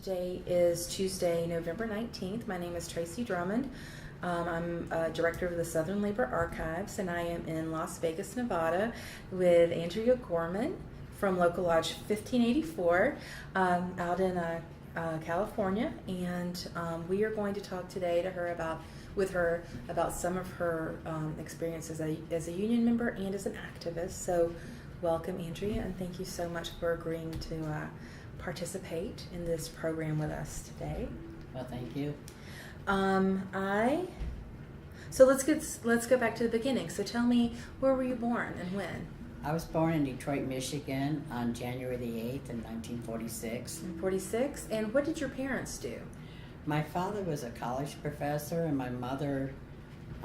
Today is Tuesday, November 19th. My name is Tracy Drummond. I'm director of the Southern Labor Archives, and I am in Las Vegas, Nevada with Andrea Gorman from Local Lodge 1584 out in California, and we are going to talk today with her about some of her experiences as a union member and as an activist. So welcome, Andrea, and thank you so much for agreeing to participate in this program with us today. Well, thank you. So let's go back to the beginning. So tell me, where were you born and when? I was born in Detroit, Michigan on January the 8th in 1946. In 46? And what did your parents do? My father was a college professor, and my mother,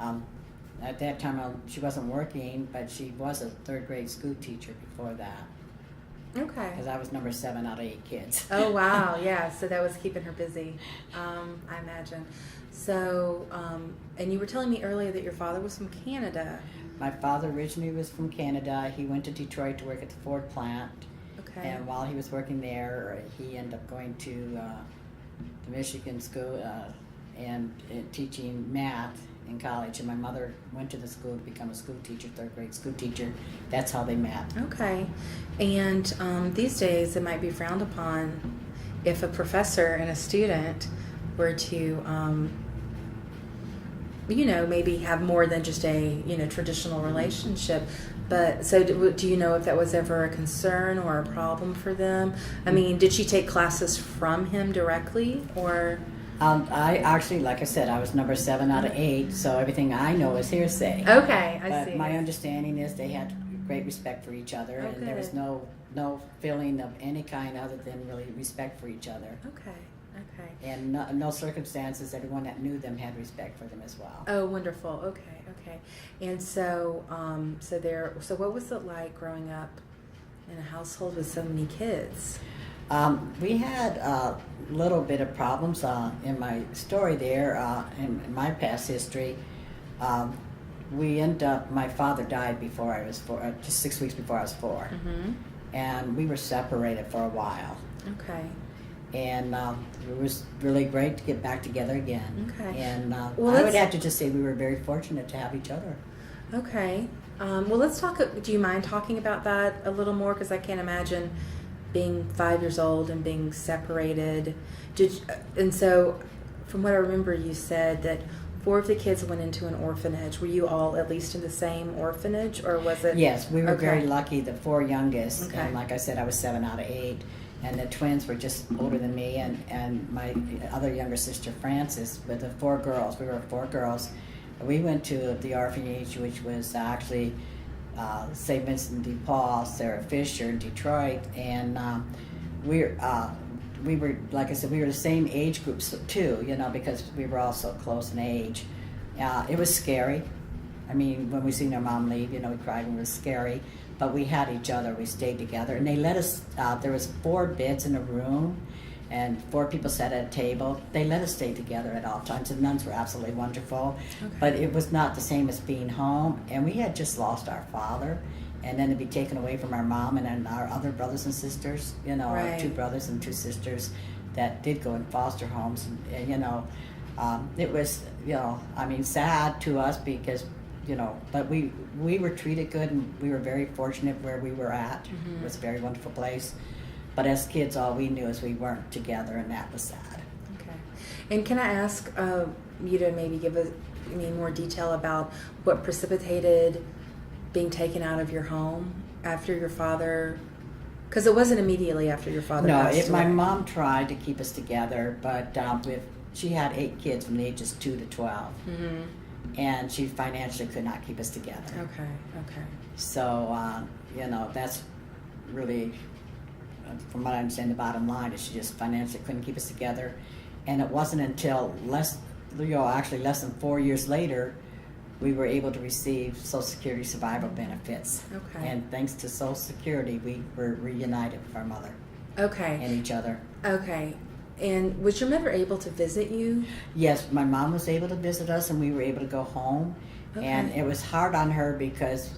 at that time, she wasn't working, but she was a third grade school teacher before that. Okay. Because I was number 7 out of 8 kids. Oh, wow. Yeah, so that was keeping her busy, I imagine. So, and you were telling me earlier that your father was from Canada. My father originally was from Canada. He went to Detroit to work at the Ford plant. Okay. And while he was working there, he ended up going to the Michigan school and teaching math in college. And my mother went to the school to become a school teacher, third grade school teacher. That's how they met. Okay. And these days it might be frowned upon if a professor and a student were to maybe have more than just a traditional relationship. But so do you know if that was ever a concern or a problem for them? I mean, did she take classes from him directly, or? I actually, like I said, I was number 7 out of 8, so everything I know is hearsay. Okay, I but see. My understanding is they had great respect for each other, Oh, and good. there was no feeling of any kind other than really respect for each other. Okay. And no circumstances, everyone that knew them had respect for them as well. Oh, wonderful. Okay. And so, so what was it like growing up in a household with so many kids? We had a little bit of problems in my story there, in my past history. We ended up, my father died before I was 4, just 6 weeks before I was 4. Mm-hmm. And we were separated for a while. Okay. And it was really great to get back together again. Okay. And well, I would have to just say we were very fortunate to have each other. Okay. Well, let's talk. Do you mind talking about that a little more? Because I can't imagine being 5 years old and being separated. And so, from what I remember, you said that 4 of the kids went into an orphanage. Were you all at least in the same orphanage, or was it? Yes, we were Okay. very lucky. The 4 youngest, Okay. and like I said, I was 7 out of 8. And the twins were just older than me, and my other younger sister, Frances, with the 4 girls. We were 4 girls. We went to the orphanage, which was actually St. Vincent de Paul, Sarah Fisher in Detroit. And we were, like I said, we were the same age groups too, because we were all so close in age. It was scary. I mean, when we seen our mom leave, we cried and it was scary. But we had each other. We stayed together, and they let us. There was 4 beds in a room, and 4 people sat at a table. They let us stay together at all times. The nuns were absolutely wonderful, Okay. but it was not the same as being home. And we had just lost our father, and then to be taken away from our mom and then our other brothers and sisters. Our Right. 2 brothers and 2 sisters that did go in foster homes, and it was sad to us because. But we were treated good, and we were very fortunate where we were at. Mm-hmm. It was a very wonderful place. But as kids, all we knew is we weren't together, and that was sad. Okay. And can I ask you to maybe give us more detail about what precipitated being taken out of your home after your father? Because it wasn't immediately after your father passed my away. mom tried to keep us together, but she had 8 kids from the ages 2 to 12. Mm-hmm. And she financially could not keep us together. Okay. So, that's really, from what I understand, the bottom line is she just financially couldn't keep us together. And it wasn't until less than 4 years later, we were able to receive Social Security survival benefits. Okay. And thanks to Social Security, we were reunited with our mother. Okay. And each other. Okay. And was your mother able to visit you? Yes, my mom was able to visit us, and we were able to go home. Okay. And it was hard on her because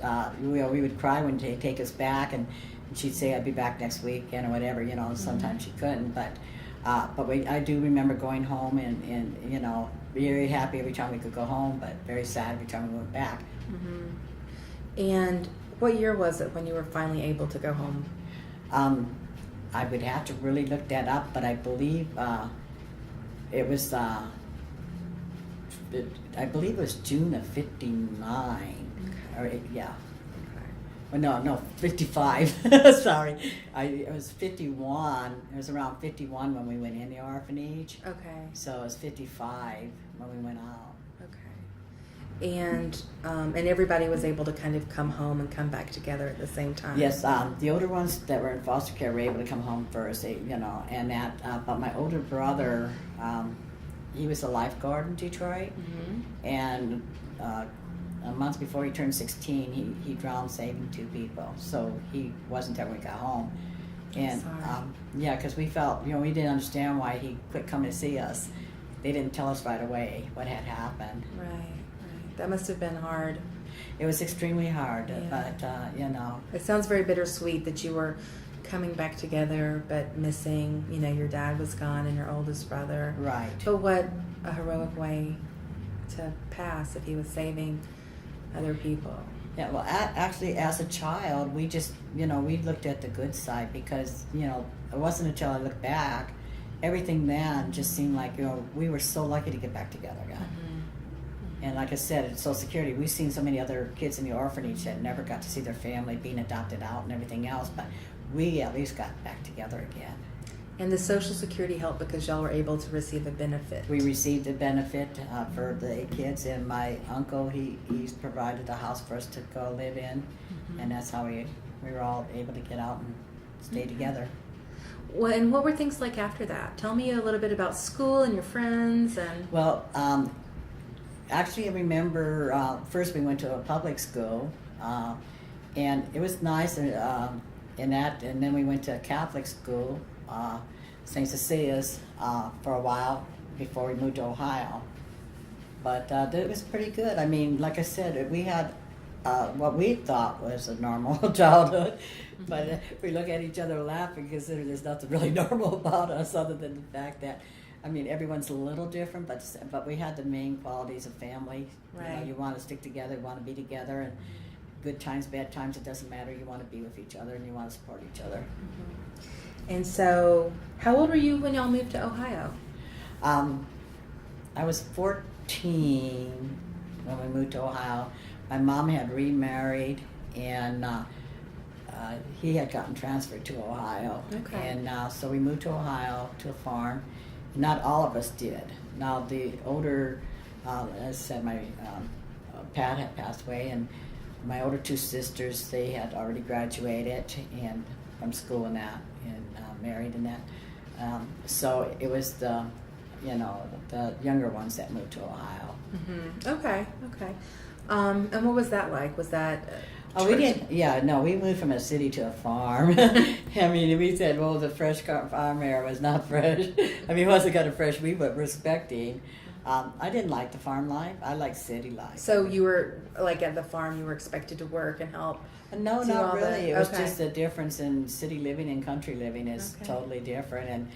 we would cry when they take us back, and she'd say, "I'll be back next week," or whatever. Sometimes she couldn't, but But I do remember going home and you know, very happy every time we could go home, but very sad every time we went back. And what year was it when you were finally able to go home? I would have to really look that up, but I believe it was. I believe it was June of '59. Okay. Or yeah. Okay. Well, no, 55. Sorry, it was 51. It was around 51 when we went in the orphanage. Okay. So it was 55 when we went out. Okay. And everybody was able to kind of come home and come back together at the same time. Yes, the older ones that were in foster care were able to come home first. They, you know, and that. But my older brother, he was a lifeguard in Detroit, and a month before he turned 16, he drowned saving 2 people. So he wasn't there when we got home. And yeah, because we felt, you know, we didn't understand why he quit coming to see us. They didn't tell us right away what had happened. Right. That must have been hard. It was extremely hard, Yeah. but you know. It sounds very bittersweet that you were coming back together, but missing, you know, your dad was gone and your oldest brother. Right. But what a heroic way to pass if he was saving other people. Yeah, well, actually, as a child, we just, you know, we looked at the good side because, you know, it wasn't until I looked back, everything then just seemed like, you know, we were so lucky to get back together again. And like I said, at Social Security, we've seen so many other kids in the orphanage that never got to see their family being adopted out and everything else, but we at least got back together again. And the Social Security helped because y'all were able to receive a benefit. We received a benefit for the kids, and my uncle, he's provided a house for us to go live in, and that's how we were all able to get out and stay together. Well, and what were things like after that? Tell me a little bit about school and your friends and. Well, actually, I remember first we went to a public school, and it was nice in that, and then we went to a Catholic school, St. Cecilia's, for a while before we moved to Ohio. But it was pretty good. I mean, like I said, we had what we thought was a normal childhood, but we look at each other and laugh and consider there's nothing really normal about us other than the fact that, I mean, everyone's a little different, but we had the main qualities of family. Right. You know, you want to stick together, you want to be together, and good times, bad times, it doesn't matter. You want to be with each other and you want to support each other. And so, how old were you when y'all moved to Ohio? I was 14 when we moved to Ohio. My mom had remarried, and he had gotten transferred to Ohio. Okay. And so we moved to Ohio to a farm. Not all of us did. Now the older, as I said, my Pat had passed away, and my older 2 sisters, they had already graduated and from school and that, and married and that. So it was the, you know, the younger ones that moved to Ohio. Okay. And what was that like? Was that? We didn't. Yeah, no, we moved from a city to a farm. I mean, we said, well, the fresh farm air was not fresh. I mean, it wasn't kind of fresh we were respecting. I didn't like the farm life. I liked city life. So you were like at the farm. You were expected to work and help. No, do all not really. It was okay. just the difference in city living and country living is totally different. And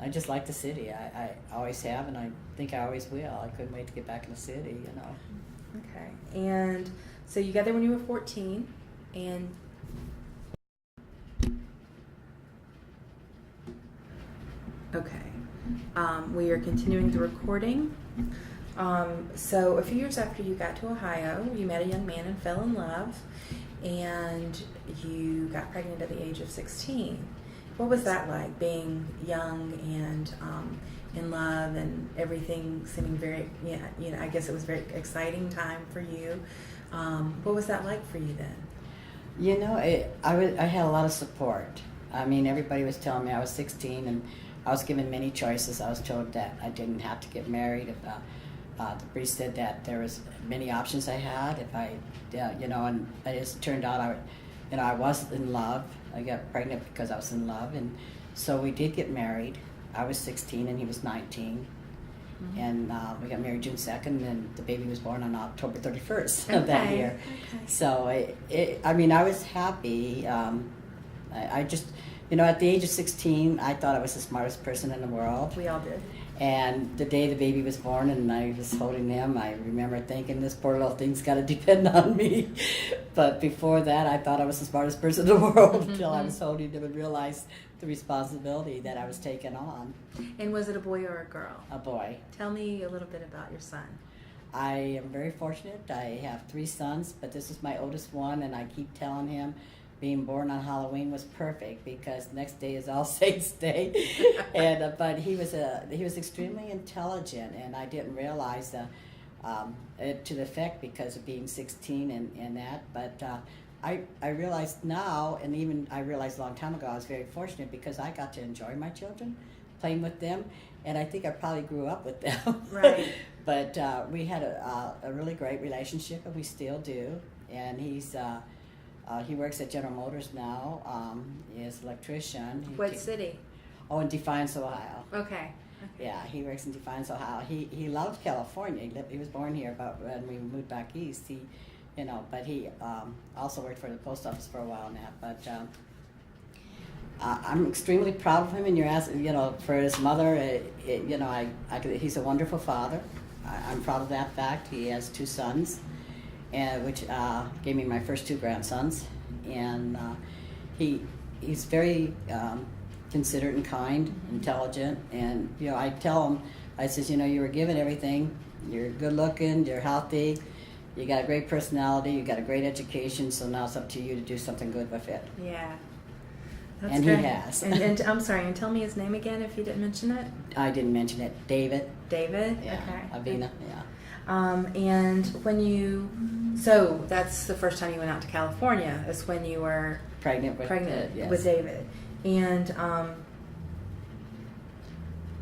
I just like the city. I always have, and I think I always will. I couldn't wait to get back in the city, you know. Okay. And so you got there when you were 14, and okay. We are continuing the recording. So a few years after you got to Ohio, you met a young man and fell in love, and you got pregnant at the age of 16. What was that like, being young and in love and everything seeming very, you know, I guess it was a very exciting time for you. What was that like for you then? You know, I had a lot of support. I mean, everybody was telling me I was 16, and I was given many choices. I was told that I didn't have to get married. If the priest said that there was many options I had. If I, you know, and it just turned out I was in love. I got pregnant because I was in love, and so we did get married. I was 16 and he was 19, and we got married June 2nd, and the baby was born on October 31st of that year. Okay. So I mean, I was happy. I just, You know, at the age of 16, I thought I was the smartest person in the world. We all did. And the day the baby was born and I was holding him, I remember thinking, this poor little thing's got to depend on me. But before that, I thought I was the smartest person in the world until I was holding him and realized the responsibility that I was taking on. And was it a boy or a girl? A boy. Tell me a little bit about your son. I am very fortunate. I have 3 sons, but this is my oldest one, and I keep telling him being born on Halloween was perfect because next day is All Saints Day. And but he was extremely intelligent, and I didn't realize it to the effect because of being 16 and that. But I realized now, and even I realized a long time ago, I was very fortunate because I got to enjoy my children, playing with them, and I think I probably grew up with them. Right. But we had a really great relationship, and we still do. And he works at General Motors now. He's an electrician. What city? Oh, in Defiance, Ohio. Okay. Yeah, he works in Defiance, Ohio. He loved California. He was born here, but when we moved back east, but he also worked for the post office for a while now. But I'm extremely proud of him, and you're asking, for his mother. He's a wonderful father. I'm proud of that fact. He has 2 sons, which gave me my first 2 grandsons, and he's very considerate and kind, intelligent, and I tell him, I says, you were given everything. You're good looking, you're healthy, you got a great personality, you got a great education, so now it's up to you to do something good with it. Yeah. That's and great. He has. And I'm sorry, and tell me his name again if you didn't mention it. I didn't mention it. David. David? Yeah. Okay. Avina, yeah. And so that's the first time you went out to California, is when you were pregnant yes. with David. And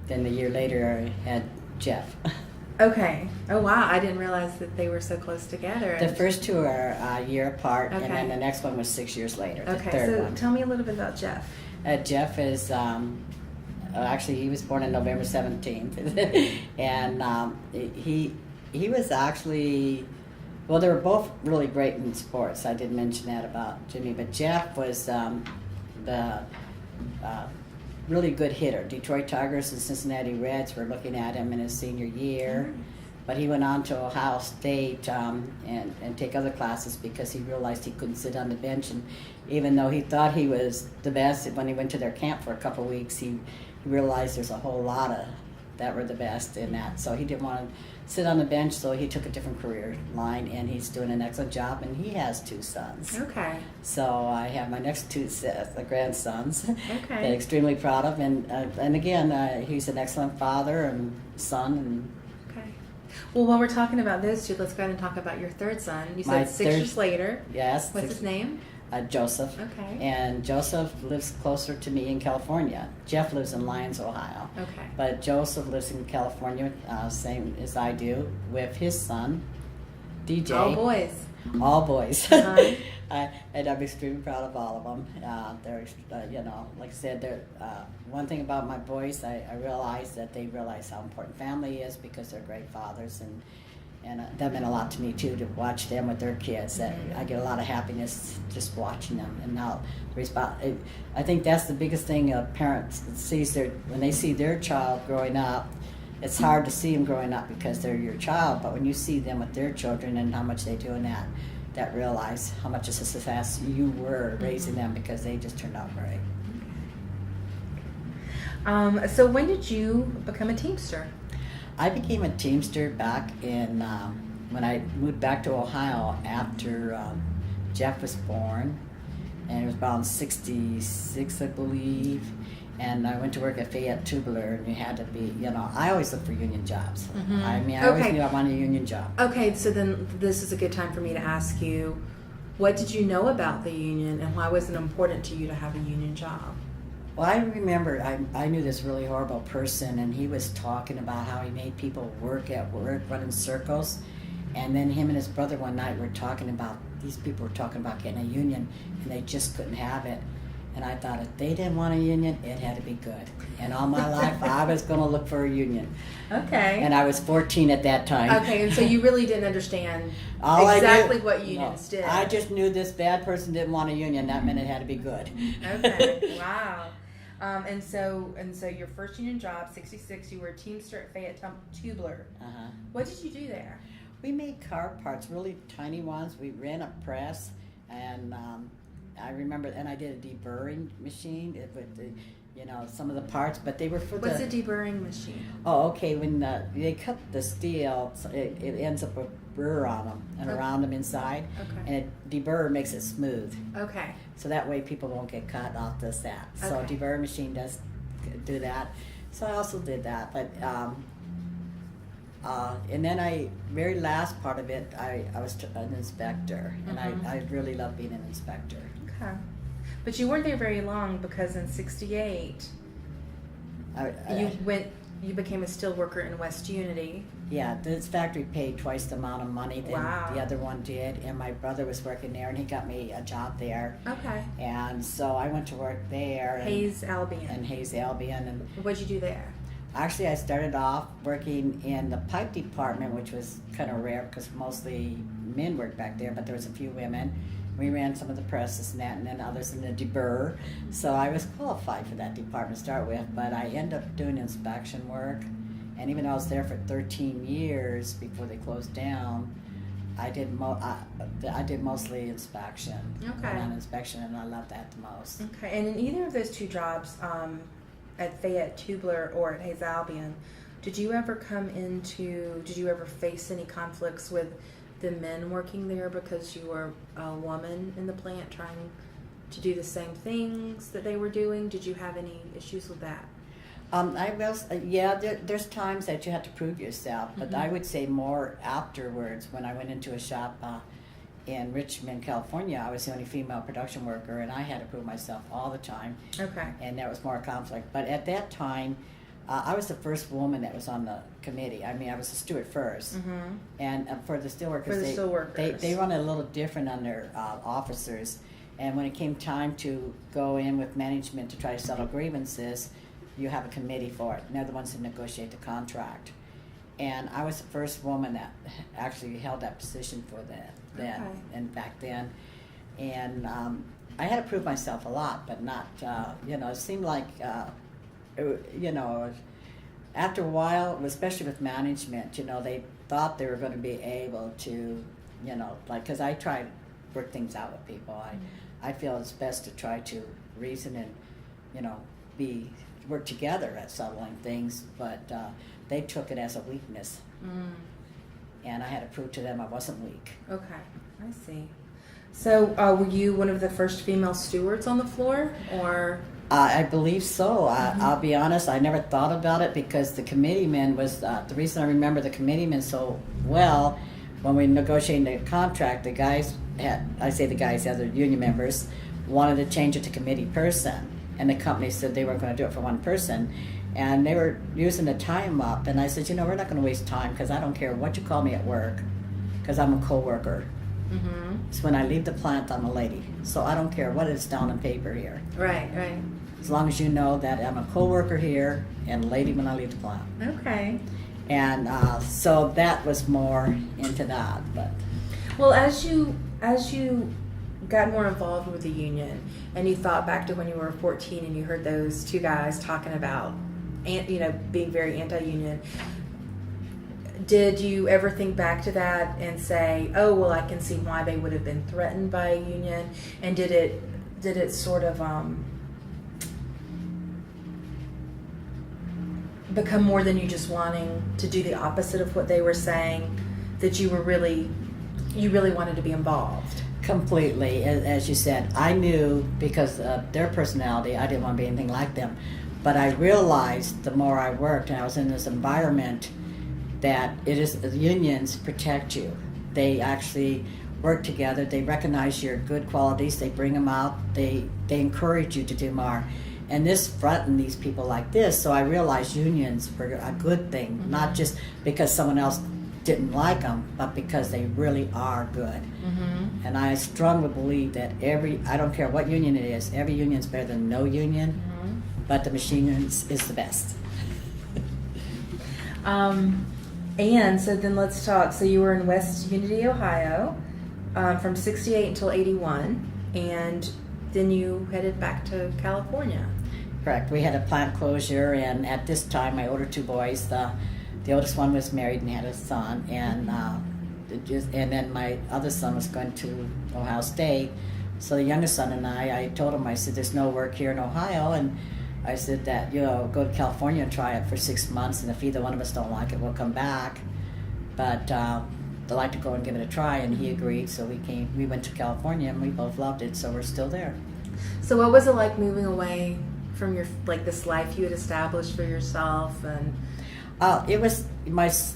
then a year later I had Jeff. Okay. Oh wow, I didn't realize that they were so close together. The first 2 are a year apart, okay. And then the next one was 6 years later. Okay, the third so one. Tell me a little bit about Jeff. Jeff is actually he was born on November 17th, and he was actually, well, they were both really great in sports. I didn't mention that about Jimmy, but Jeff was the really good hitter. Detroit Tigers and Cincinnati Reds were looking at him in his senior year, but he went on to Ohio State and take other classes because he realized he couldn't sit on the bench. And even though he thought he was the best, when he went to their camp for a couple of weeks, he realized there's a whole lot of that were the best in that. So he didn't want to sit on the bench, so he took a different career line, and he's doing an excellent job, and he has 2 sons. Okay. So I have my next 2 grandsons Okay. that I'm extremely proud of, and again, he's an excellent father and son. And okay. Well, while we're talking about those 2, let's go ahead and talk about your 3rd son. You said 6 years later. Yes. What's his name? Joseph. Okay. And Joseph lives closer to me in California. Jeff lives in Lyons, Ohio. Okay. But Joseph lives in California, same as I do, with his son, DJ. All boys. All boys. Uh-huh. And I'm extremely proud of all of them. They're, like I said, they're, one thing about my boys, I realize that they realize how important family is because they're great fathers, and that meant a lot to me too, to watch them with their kids. That I get a lot of happiness just watching them. And now, I think that's the biggest thing a parent sees when they see their child growing up. It's hard to see them growing up because they're your child, but when you see them with their children and how much they do in that realize how much of a success you were raising them because they just turned out great. So when did you become a Teamster? I became a Teamster back in when I moved back to Ohio after Jeff was born, and it was around 66, I believe. And I went to work at Fayette Tubular, and you had to be, I always look for union jobs. Mm-hmm. I mean, I always knew I wanted a union job. Okay, so then this is a good time for me to ask you, what did you know about the union, and why was it important to you to have a union job? Well, I remember I knew this really horrible person, and he was talking about how he made people work at work, run in circles. And then him and his brother one night were talking about, these people were talking about getting a union, and they just couldn't have it. And I thought if they didn't want a union, it had to be good. And all my life, I was going to look for a union. Okay. And I was 14 at that time. Okay, and so you really didn't understand All I exactly knew- what unions did. I just knew this bad person didn't want a union. That meant it had to be good. Okay, wow. And so your first union job, 66, you were a Teamster at Fayette Tubular. Uh-huh. What did you do there? We made car parts, really tiny ones. We ran a press, and I remember, and I did a deburring machine with the, some of the parts, but they were for What's a deburring machine? Oh, okay. When they cut the steel, it ends up with burr on them and around them inside, Okay. and deburr makes it smooth. Okay. So that way people won't get cut off that. So Okay. deburr machine does do that. So I also did that, but and then very last part of it, I was an inspector, and I really loved being an inspector. Okay. But you weren't there very long because in 68 you became a steel worker in West Unity. Yeah, this factory paid twice the amount of money than Wow. the other one did, and my brother was working there, and he got me a job there. Okay. And so I went to work there. Hayes Albion. And Hayes Albion. And What'd you do there? actually, I started off working in the pipe department, which was kind of rare because mostly men worked back there, but there was a few women. We ran some of the presses and that, and then others in the deburr. So I was qualified for that department to start with, but I ended up doing inspection work. And even though I was there for 13 years before they closed down, I did mostly inspection. Okay. On inspection, and I loved that the most. Okay. And in either of those two jobs, at Fayette Tubular or at Hayes Albion, did you ever face any conflicts with the men working there because you were a woman in the plant trying to do the same things that they were doing? Did you have any issues with that? There's times that you have to prove yourself, but I would say more afterwards. When I went into a shop in Richmond, California, I was the only female production worker, and I had to prove myself all the time. Okay. And there was more conflict. But at that time, I was the first woman that was on the committee. I mean, I was a steward first. And for the steelworkers, they run a little different on their officers. And when it came time to go in with management to try to settle grievances, you have a committee for it, and they're the ones that negotiate the contract. And I was the first woman that actually held that position for that then, and back then. And I had to prove myself a lot, but not, it seemed like, after a while, especially with management, they thought they were going to be able to, because I try to work things out with people. I feel it's best to try to reason and, work together at settling things, but they took it as a weakness. And I had to prove to them I wasn't weak. Okay, I see. So were you one of the first female stewards on the floor, or? I believe so. I'll be honest, I never thought about it because the committeeman was, the reason I remember the committeeman so well, when we negotiated the contract, the other union members, wanted to change it to committee person. And the company said they weren't going to do it for one person. And they were using the time up. And I said, we're not going to waste time because I don't care what you call me at work because I'm a coworker. So when I leave the plant, I'm a lady. So I don't care what is down on paper here. Right. As long as you know that I'm a coworker here and a lady when I leave the plant. Okay. And so that was more into that. But well, as you got more involved with the union, and you thought back to when you were 14 and you heard those two guys talking about, being very anti-union, did you ever think back to that and say, oh, well, I can see why they would have been threatened by a union? And did it sort of become more than you just wanting to do the opposite of what they were saying, that you really wanted to be involved? Completely, as you said. I knew because of their personality, I didn't want to be anything like them. But I realized the more I worked and I was in this environment that unions protect you. They actually work together. They recognize your good qualities. They bring them out. They encourage you to do more. And this fronting these people like this, so I realized unions were a good thing, not just because someone else didn't like them, but because they really are good. Mm-hmm. And I strongly believe that I don't care what union it is, every union is better than no union, Mm-hmm. but the machinists is the best. And so then let's talk. So you were in West Unity, Ohio, from 68 until 81, and then you headed back to California. Correct. We had a plant closure, and at this time, my older two boys, the oldest one was married and had a son, and then my other son was going to Ohio State. So the youngest son and I told him, I said, there's no work here in Ohio, and I said that, go to California and try it for 6 months, and if either one of us don't like it, we'll come back. But I'd like to go and give it a try, and he agreed. So we went to California, and we both loved it, so we're still there. So what was it like moving away from your this life you had established for yourself? And It was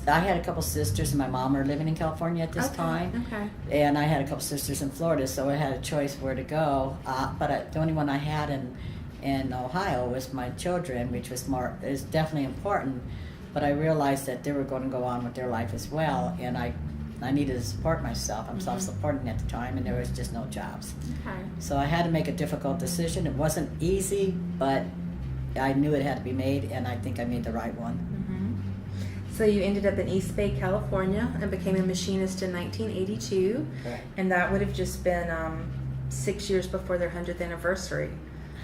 I had a couple sisters, and my mom were living in California at this time. Okay. And I had a couple sisters in Florida, so I had a choice where to go. But the only one I had in Ohio was my children, which is definitely important. But I realized that they were going to go on with their life as well, and I needed to support myself. I'm self-supporting at the time, and there was just no jobs. Okay. So I had to make a difficult decision. It wasn't easy, but I knew it had to be made, and I think I made the right one. Mm-hmm. So you ended up in East Bay, California, and became a machinist in 1982. Correct. And that would have just been 6 years before their 100th anniversary.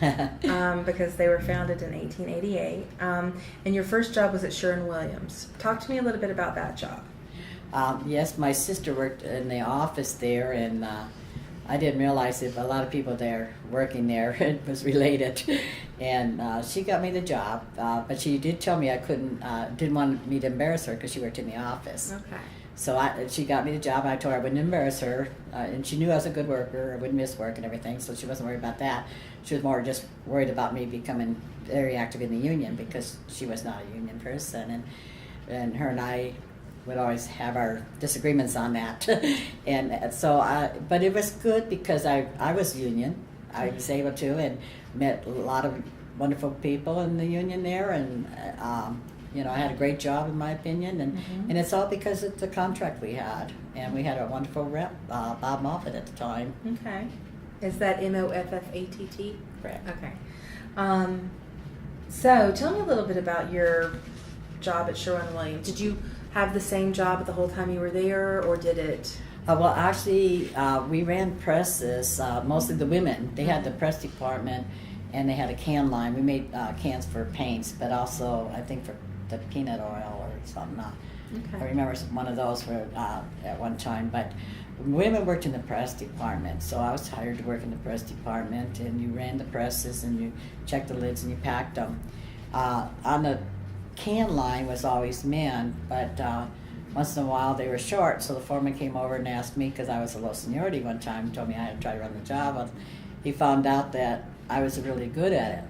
Because they were founded in 1888. And your first job was at Sherwin-Williams. Talk to me a little bit about that job. Yes, my sister worked in the office there, and I didn't realize that a lot of people there working there was related. And she got me the job, but she did tell me I didn't want me to embarrass her because she worked in the office. Okay. So she got me the job, and I told her I wouldn't embarrass her, and she knew I was a good worker, I wouldn't miss work and everything, so she wasn't worried about that. She was more just worried about me becoming very active in the union because she was not a union person, and her and I would always have our disagreements on that. And so, but it was good because I was union. I was able to, and met a lot of wonderful people in the union there, and I had a great job in my opinion, and it's all because of the contract we had, and we had a wonderful rep, Bob Moffat at the time. Okay. Is that Moffatt? Correct. Okay. So tell me a little bit about your job at Sherwin-Williams. Did you have the same job the whole time you were there, or did it? Well, actually, we ran presses, mostly the women. They had the press department, and they had a can line. We made cans for paints, but also, I think, for the peanut oil or something. Okay. I remember one of those at one time. But women worked in the press department, so I was hired to work in the press department, and you ran the presses, and you checked the lids, and you packed them. On the can line was always men, but once in a while they were short, so the foreman came over and asked me, because I was a low seniority one time, told me I had to try to run the job. And he found out that I was really good at it.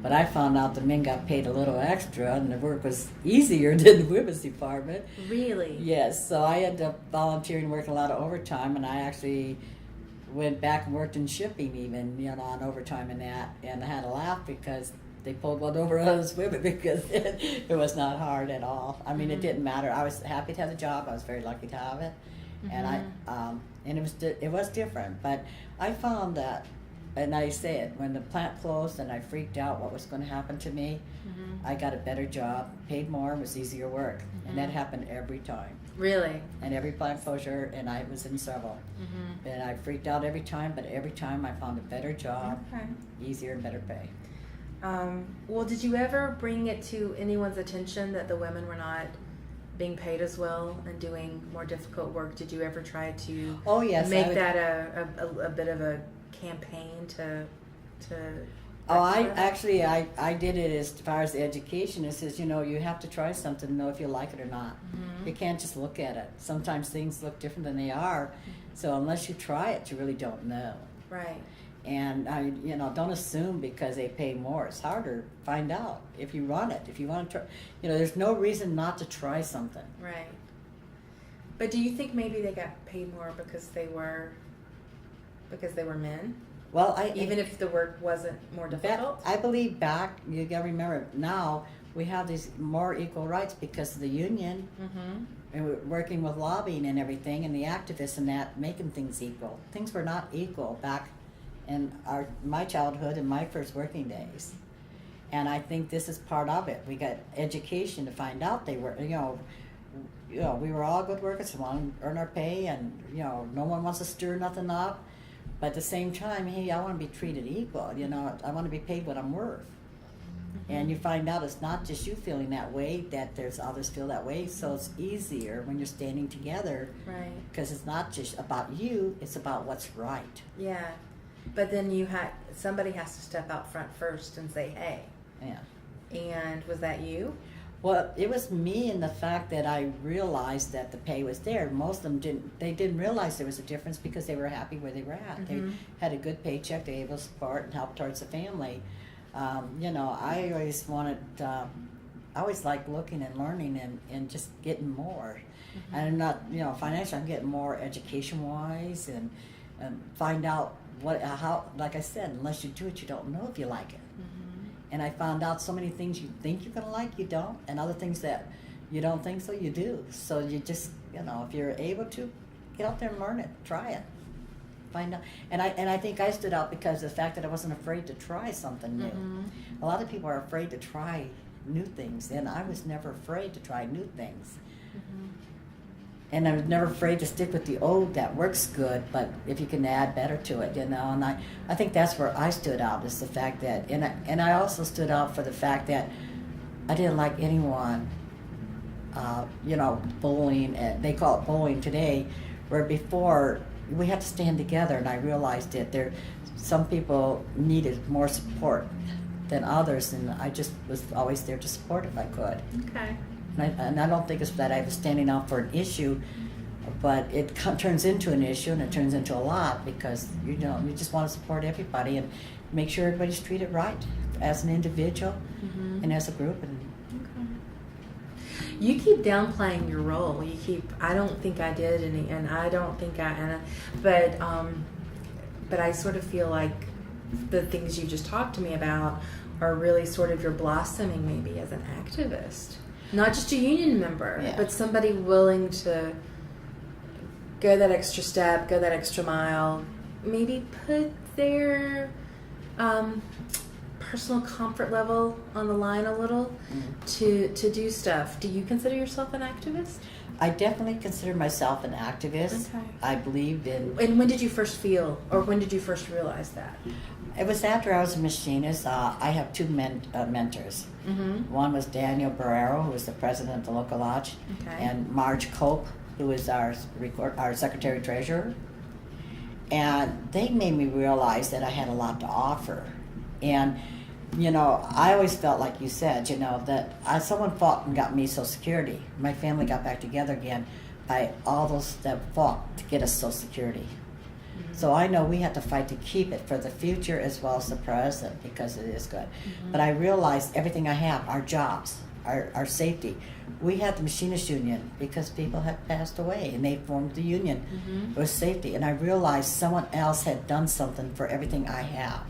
But I found out the men got paid a little extra, and the work was easier than the women's department. Really? Yes, so I ended up volunteering, working a lot of overtime, and I actually went back and worked in shipping even, on overtime and that. And I had to laugh because they pulled one over on us women because it was not hard at all. I mean, it didn't matter. I was happy to have the job. I was very lucky to have it, and it was different. But I found that, and I say it, when the plant closed and I freaked out what was going to happen to me, I got a better job, paid more, was easier work, and that happened every time. Really? And every plant closure, and I was in several, and I freaked out every time. But every time I found a better job, easier and better pay. Well, did you ever bring it to anyone's attention that the women were not being paid as well and doing more difficult work? Did you ever try to make that a bit of a campaign to I did it as far as the education. It says, you have to try something to know if you like it or not. You can't just look at it. Sometimes things look different than they are. So unless you try it, you really don't know. Right. And don't assume because they pay more. It's harder to find out if you run it. If you want to try, there's no reason not to try something. Right. But do you think maybe they got paid more because they were men? Well, even if the work wasn't more difficult. I believe back. You got to remember now. we have these more equal rights because of the union, and we're working with lobbying and everything, and the activists and that, making things equal. Things were not equal back in my childhood and my first working days. And I think this is part of it. We got education to find out they were, we were all good workers, we want to earn our pay, and no one wants to stir nothing up. But at the same time, hey, I want to be treated equal. I want to be paid what I'm worth. And you find out it's not just you feeling that way, that there's others feel that way. So it's easier when you're standing together, right? Because it's not just about you; it's about what's right. Yeah, but then somebody has to step out front first and say, "Hey." Yeah. And was that you? Well, it was me in the fact that I realized that the pay was there. Most of them didn't realize there was a difference because they were happy where they were at. They had a good paycheck, they were able to support and help towards the family. I always wanted, I always liked looking and learning and just getting more. And I'm not, financially, I'm getting more education-wise and find out how, like I said, unless you do it, you don't know if you like it. And I found out so many things you think you're going to like, you don't. And other things that you don't think so, you do. So you just, if you're able to, get out there and learn it. Try it. Find out. And I think I stood out because of the fact that I wasn't afraid to try something new. A lot of people are afraid to try new things. And I was never afraid to try new things. And I was never afraid to stick with the old that works good, but if you can add better to it, and I think that's where I stood out, is the fact that, and I also stood out for the fact that I didn't like anyone, bullying, they call it bullying today, where before we had to stand together, and I realized that some people needed more support than others, and I just was always there to support if I could. Okay. And I don't think it's that I was standing out for an issue, but it turns into an issue, and it turns into a lot because you just want to support everybody and make sure everybody's treated right as an individual and as a group. You keep downplaying your role. I don't think I did, and I don't think but I sort of feel like the things you just talked to me about are really sort of your blossoming maybe as an activist. Not just a union member, but somebody willing to go that extra step, go that extra mile, maybe put their personal comfort level on the line a little to do stuff. Do you consider yourself an activist? I definitely consider myself an activist. Okay. I believe in... And when did you first feel, or when did you first realize that? It was after I was a machinist. I have two mentors. One was Daniel Barrero, who was the president of the local lodge, and Marge Cope, who is our secretary treasurer. And they made me realize that I had a lot to offer. And, I always felt like you said, that someone fought and got me Social Security. My family got back together again by all those that fought to get us Social Security. So I know we have to fight to keep it for the future as well as the present because it is good. But I realized everything I have, our jobs, our safety. We had the machinist union because people had passed away and they formed the union. It was safety. And I realized someone else had done something for everything I have.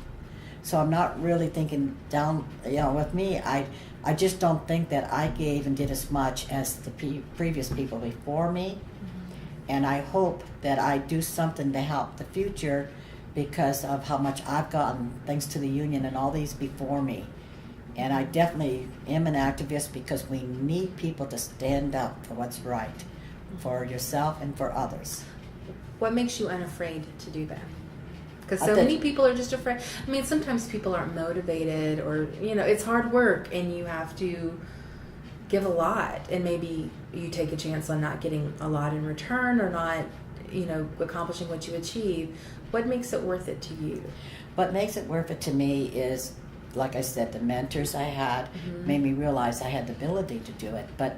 So I'm not really thinking down, with me, I just don't think that I gave and did as much as the previous people before me. And I hope that I do something to help the future because of how much I've gotten thanks to the union and all these before me. And I definitely am an activist because we need people to stand up for what's right for yourself and for others. What makes you unafraid to do that? Because so many people are just afraid. I mean, sometimes people aren't motivated or, it's hard work and you have to give a lot, and maybe you take a chance on not getting a lot in return or not, accomplishing what you achieve. What makes it worth it to you? What makes it worth it to me is, like I said, the mentors I had made me realize I had the ability to do it, but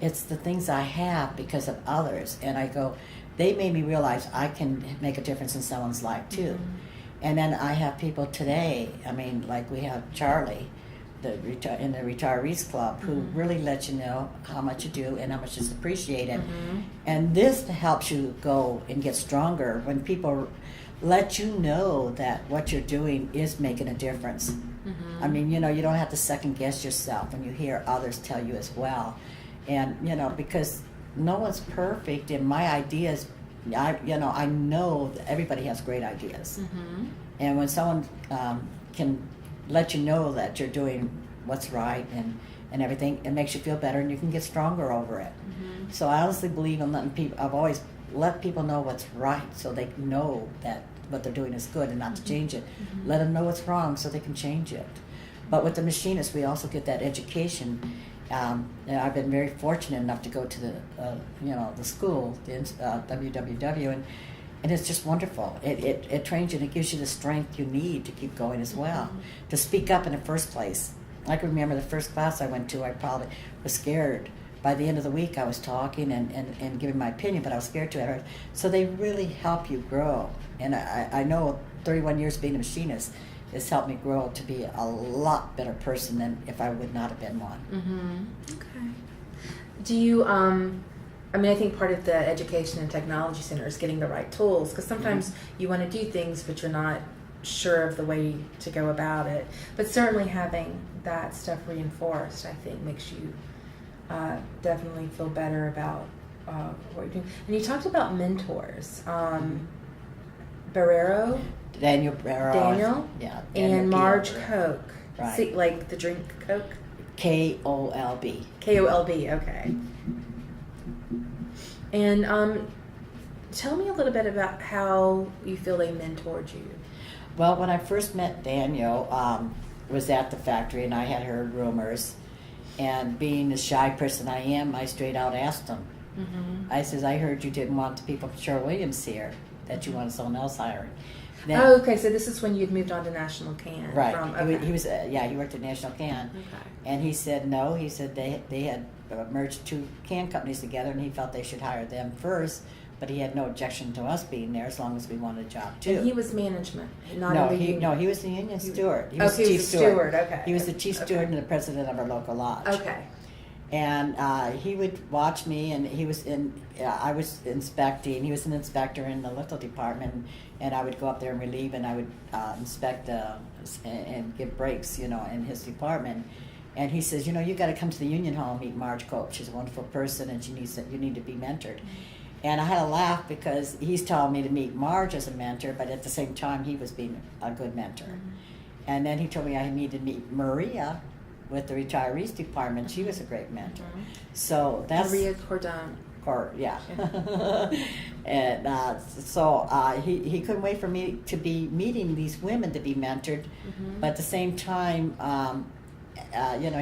it's the things I have because of others, and they made me realize I can make a difference in someone's life too. And then I have people today, like we have Charlie, in the retirees club, who really lets you know how much you do and how much is appreciated. And this helps you go and get stronger when people let you know that what you're doing is making a difference. Mm-hmm. I mean, you know, you don't have to second guess yourself when you hear others tell you as well. And, you know, because no one's perfect, and my ideas, I know that everybody has great ideas. Mm-hmm. And when someone can let you know that you're doing what's right and everything, it makes you feel better, and you can get stronger over it. Mm-hmm. So I honestly believe in letting people, I've always let people know what's right so they know that what they're doing is good and not to change it. Mm-hmm. Let them know what's wrong so they can change it. But with the machinists, we also get that education. And I've been very fortunate enough to go to the school, the WWW, and it's just wonderful. It trains you and it gives you the strength you need to keep going as well, to speak up in the first place. I can remember the first class I went to, I probably was scared. By the end of the week, I was talking and giving my opinion, but I was scared to. So they really help you grow. And I know 31 years being a machinist has helped me grow to be a lot better person than if I would not have been one. Mm-hmm. Okay. Do you, I think part of the Education and Technology Center is getting the right tools, because sometimes you want to do things, but you're not sure of the way to go about it. But certainly having that stuff reinforced, I think, makes you definitely feel better about what you're doing. And you talked about mentors. Barrero? Daniel Barrero. Daniel? Yeah. And Marge Koch. Right. See, like the drink Coke? KOLB. KOLB, okay. And tell me a little bit about how you feel they mentored you. Well, when I first met Daniel, was at the factory, and I had heard rumors. And being the shy person I am, I straight out asked him. Mm-hmm. I says, I heard you didn't want the people from Sherwin-Williams here, that you wanted someone else hiring. Then, Oh, okay. So this is when you'd moved on to National Can. right. From, He was he worked at National Can. Okay. And he said no. He said they had merged two can companies together, and he felt they should hire them first. But he had no objection to us being there as long as we wanted a job too. And he was management, not no, in the union. he was the union steward. He Oh, was he was chief the steward. Okay. He was the chief Okay. steward and the president of our local lodge. Okay. And he would watch me, and he was I was inspecting. He was an inspector in the electrical department, and I would go up there and relieve, and I would inspect and give breaks, in his department. And he says, you got to come to the union hall and meet Marge Coach. She's a wonderful person, and you need to be mentored. And I had a laugh because he's telling me to meet Marge as a mentor, but at the same time, he was being a good mentor. Mm-hmm. And then he told me I needed to meet Maria with the retirees department. She was a great mentor. Mm-hmm. So that's Maria Cordon. yeah. And so he couldn't wait for me to be meeting these women to be mentored, Mm-hmm. but at the same time,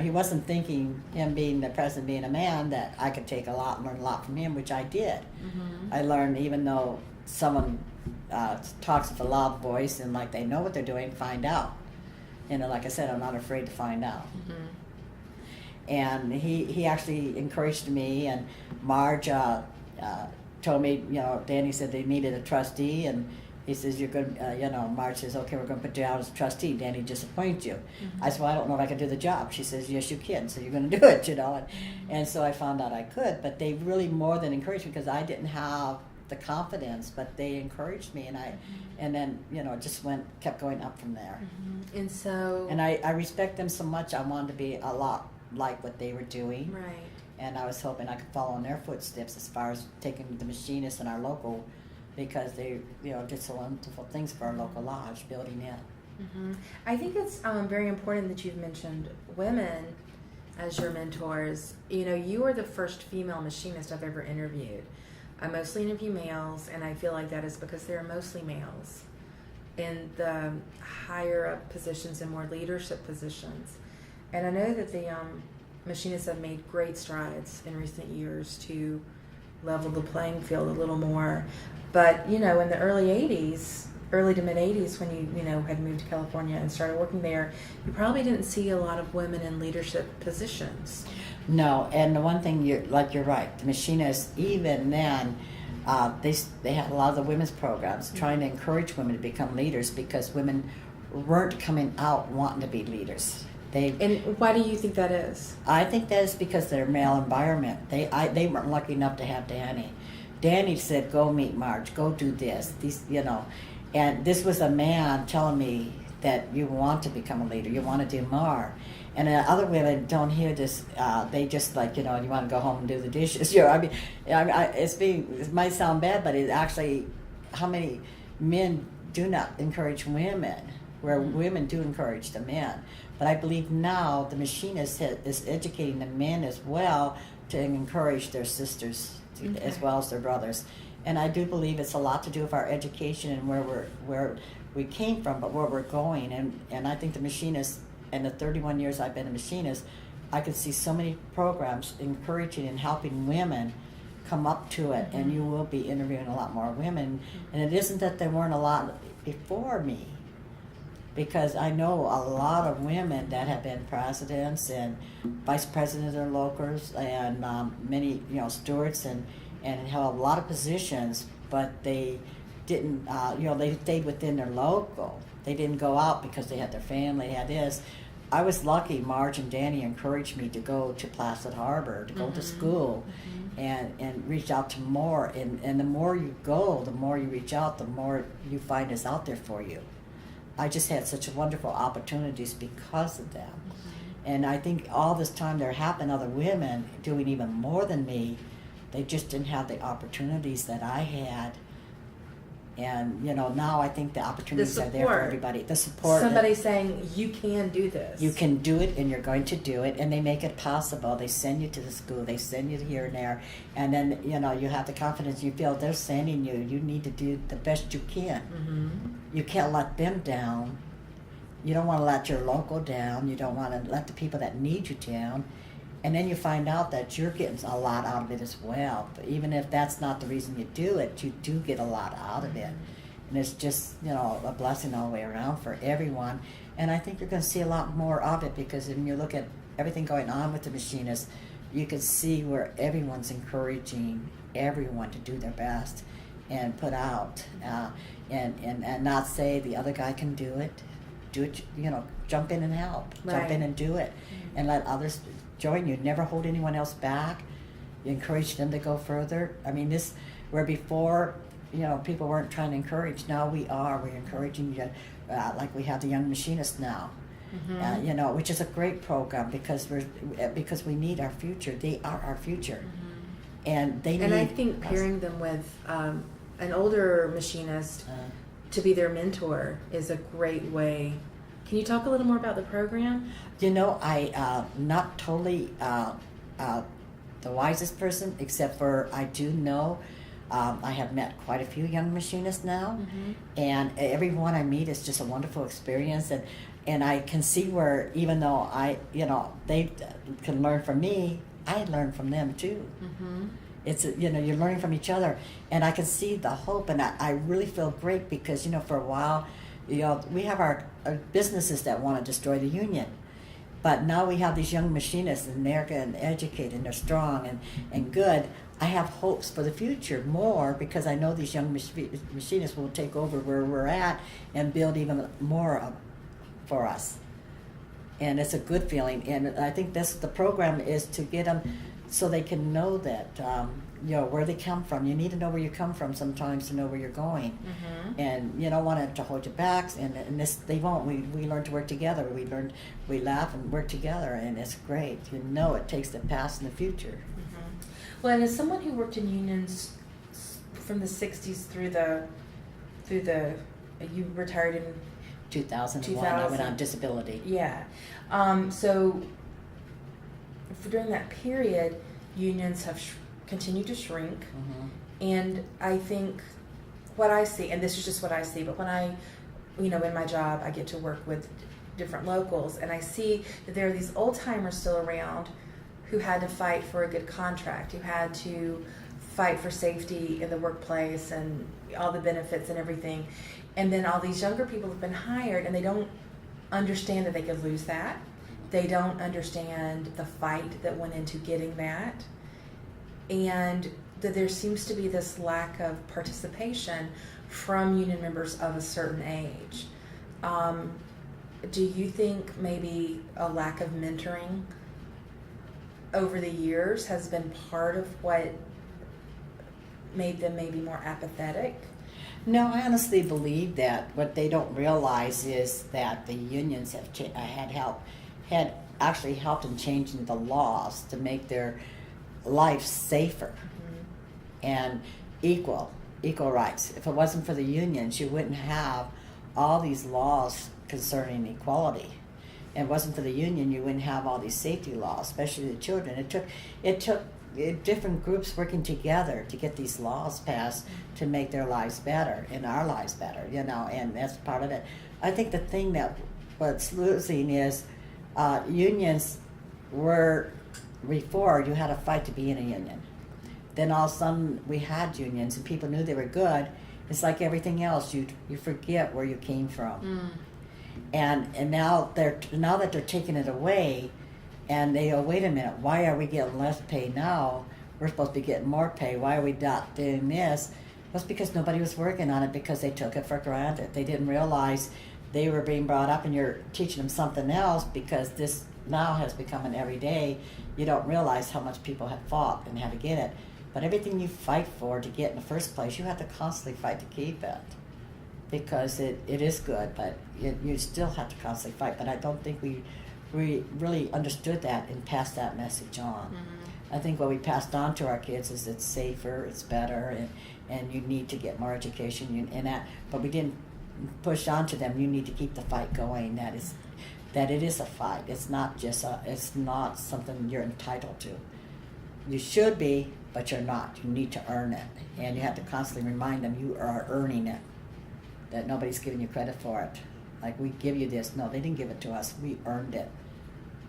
he wasn't thinking, him being the president, being a man, that I could take a lot and learn a lot from him, which I did. Mm-hmm. I learned, even though someone talks with a loud voice and like they know what they're doing, find out. Like I said, I'm not afraid to find out. Mm-hmm. And he actually encouraged me, and Marge told me, Danny said they needed a trustee, and he says, you're good, Marge says, okay, we're going to put you out as a trustee. Danny just appointed you. Mm-hmm. I said, well, I don't know if I can do the job. She says, yes, you can, so you're going to do it, And so I found out I could, but they really more than encouraged me, because I didn't have the confidence, but they encouraged me, and then, it just kept going up from there. Mm-hmm. And so... And I respect them so much. I wanted to be a lot like what they were doing. Right. And I was hoping I could follow in their footsteps as far as taking the machinists in our local, because they, did so wonderful things for our local lodge, building it. Mm-hmm. I think it's very important that you've mentioned women as your mentors. You are the first female machinist I've ever interviewed. I mostly interview males, and I feel like that is because there are mostly males in the higher up positions and more leadership positions. And I know that the machinists have made great strides in recent years to level the playing field a little more. But, in the early to mid 80s, when you had moved to California and started working there, you probably didn't see a lot of women in leadership positions. No, and the one thing, you're right, the machinists, even then, they had a lot of the women's programs trying to encourage women to become leaders, because women weren't coming out wanting to be leaders. And why do you think that is? I think that is because their male environment. They weren't lucky enough to have Danny. Danny said, "Go meet Marge. Go do this." And this was a man telling me that you want to become a leader, you want to do more. And other women don't hear this. They just like, you want to go home and do the dishes. It might sound bad, but it actually, how many men do not encourage women, where women do encourage the men. But I believe now the machinist is educating the men as well to encourage their sisters as well as their brothers. And I do believe it's a lot to do with our education and where we came from, but where we're going. And I think the machinists, in the 31 years I've been a machinist, I could see so many programs encouraging and helping women come up to it. And you will be interviewing a lot more women. And it isn't that there weren't a lot before me, because I know a lot of women that have been presidents and vice presidents of locals and many, stewards and held a lot of positions, but they didn't, they stayed within their local. They didn't go out because they had their family, they had this. I was lucky. Marge and Danny encouraged me to go to Placid Harbor, to go to school, and reach out to more. And the more you go, the more you reach out, the more you find is out there for you. I just had such wonderful opportunities because of them. And I think all this time there have been other women doing even more than me. They just didn't have the opportunities that I had. And, now I think the opportunities are there for everybody. The support. Somebody saying, you can do this. You can do it, and you're going to do it, and they make it possible. They send you to the school. They send you here and there. And then, you have the confidence. You feel they're sending you. You need to do the best you can. You can't let them down. You don't want to let your local down. You don't want to let the people that need you down. And then you find out that you're getting a lot out of it as well. But even if that's not the reason you do it, you do get a lot out of it. And it's just, a blessing all the way around for everyone. And I think you're going to see a lot more of it, because when you look at everything going on with the machinists, you can see where everyone's encouraging everyone to do their best and put out. And not say the other guy can do it. Do it, jump in and help. Right. Jump in and do it. And let others join you. Never hold anyone else back. You encourage them to go further. I mean, where before, people weren't trying to encourage. Now we are. We're encouraging you. Like we have the Young Machinists now, which is a great program because we need our future. They are our future, and they need. And I think pairing them with an older machinist to be their mentor is a great way. Can you talk a little more about the program? I not totally the wisest person, except for I do know I have met quite a few young machinists now, and everyone I meet is just a wonderful experience, and I can see where even though they can learn from me, I learn from them too. It's you're learning from each other, and I can see the hope, and I really feel great because for a while, we have our businesses that want to destroy the union. But now we have these young machinists, and they're getting educated, and they're strong and good. I have hopes for the future more because I know these young machinists will take over where we're at and build even more for us. And it's a good feeling. And I think that's the program is to get them so they can know that, where they come from. You need to know where you come from sometimes to know where you're going. And you don't want it to hold you back. And this, they won't. We learn to work together. We laugh and work together, and it's great. It takes the past and the future. Well, and as someone who worked in unions from the 60s through the you retired in 2001, I went on disability. Yeah. So during that period, unions have continued to shrink. And I think what I see, and this is just what I see, but when I, in my job, I get to work with different locals, and I see that there are these old timers still around who had to fight for a good contract, who had to fight for safety in the workplace and all the benefits and everything. And then all these younger people have been hired, and they don't understand that they could lose that. They don't understand the fight that went into getting that. And that there seems to be this lack of participation from union members of a certain age. Do you think maybe a lack of mentoring over the years has been part of what made them maybe more apathetic? No, I honestly believe that what they don't realize is that the unions have had actually helped in changing the laws to make their life safer and equal rights. If it wasn't for the unions, you wouldn't have all these laws concerning equality. And if it wasn't for the union, you wouldn't have all these safety laws, especially the children. It took different groups working together to get these laws passed to make their lives better and our lives better, and that's part of it. I think the thing that what's losing is unions were, before you had to fight to be in a union. Then all of a sudden we had unions and people knew they were good. It's like everything else, you forget where you came from. And now that they're taking it away, and they go, wait a minute, why are we getting less pay now? We're supposed to be getting more pay. Why are we not doing this? Well, it's because nobody was working on it, because they took it for granted. They didn't realize they were being brought up and you're teaching them something else, because this now has become an everyday. You don't realize how much people have fought and had to get it. But everything you fight for to get in the first place, you have to constantly fight to keep it. Because it is good, but you still have to constantly fight. But I don't think we really understood that and passed that message on. I think what we passed on to our kids is it's safer, it's better, and you need to get more education but we didn't push on to them, you need to keep the fight going. That it is a fight. It's not something you're entitled to. You should be, but you're not. You need to earn it. And you have to constantly remind them you are earning it. That nobody's giving you credit for it. Like, we give you this. No, they didn't give it to us. We earned it.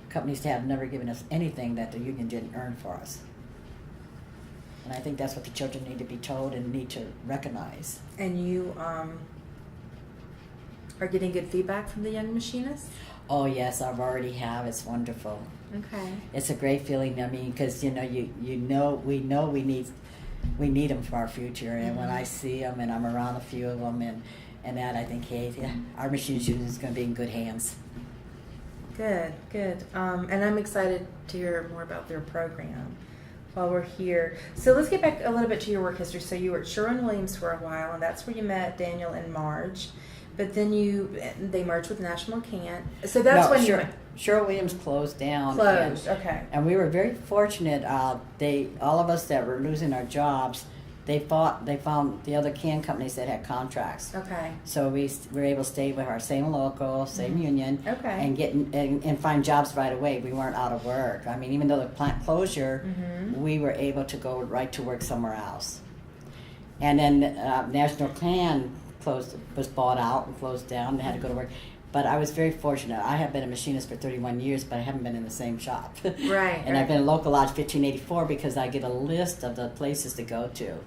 Companies have never given us anything that the union didn't earn for us. And I think that's what the children need to be told and need to recognize. And you are getting good feedback from the young machinists? Oh yes, I already have. It's wonderful. Okay. It's a great feeling. I mean, because we need them for our future. And when I see them, and I'm around a few of them, and that, I think, hey, yeah, our machinists union is going to be in good hands. Good. And I'm excited to hear more about their program while we're here. So let's get back a little bit to your work history. So you were at Sherwin-Williams for a while, and that's where you met Daniel and Marge. But then they merged with National Can. So that's when you Sherwin-Williams closed down. Okay. And we were very fortunate. All of us that were losing our jobs, they found the other can companies that had contracts. Okay. So we were able to stay with our same local, same union, okay, and find jobs right away. We weren't out of work. I mean, even though the plant closure, we were able to go right to work somewhere else. And then National Can was bought out and closed down and had to go to work. But I was very fortunate. I have been a machinist for 31 years, but I haven't been in the same shop. Right. And I've been in Local Lodge 1584 because I get a list of the places to go to.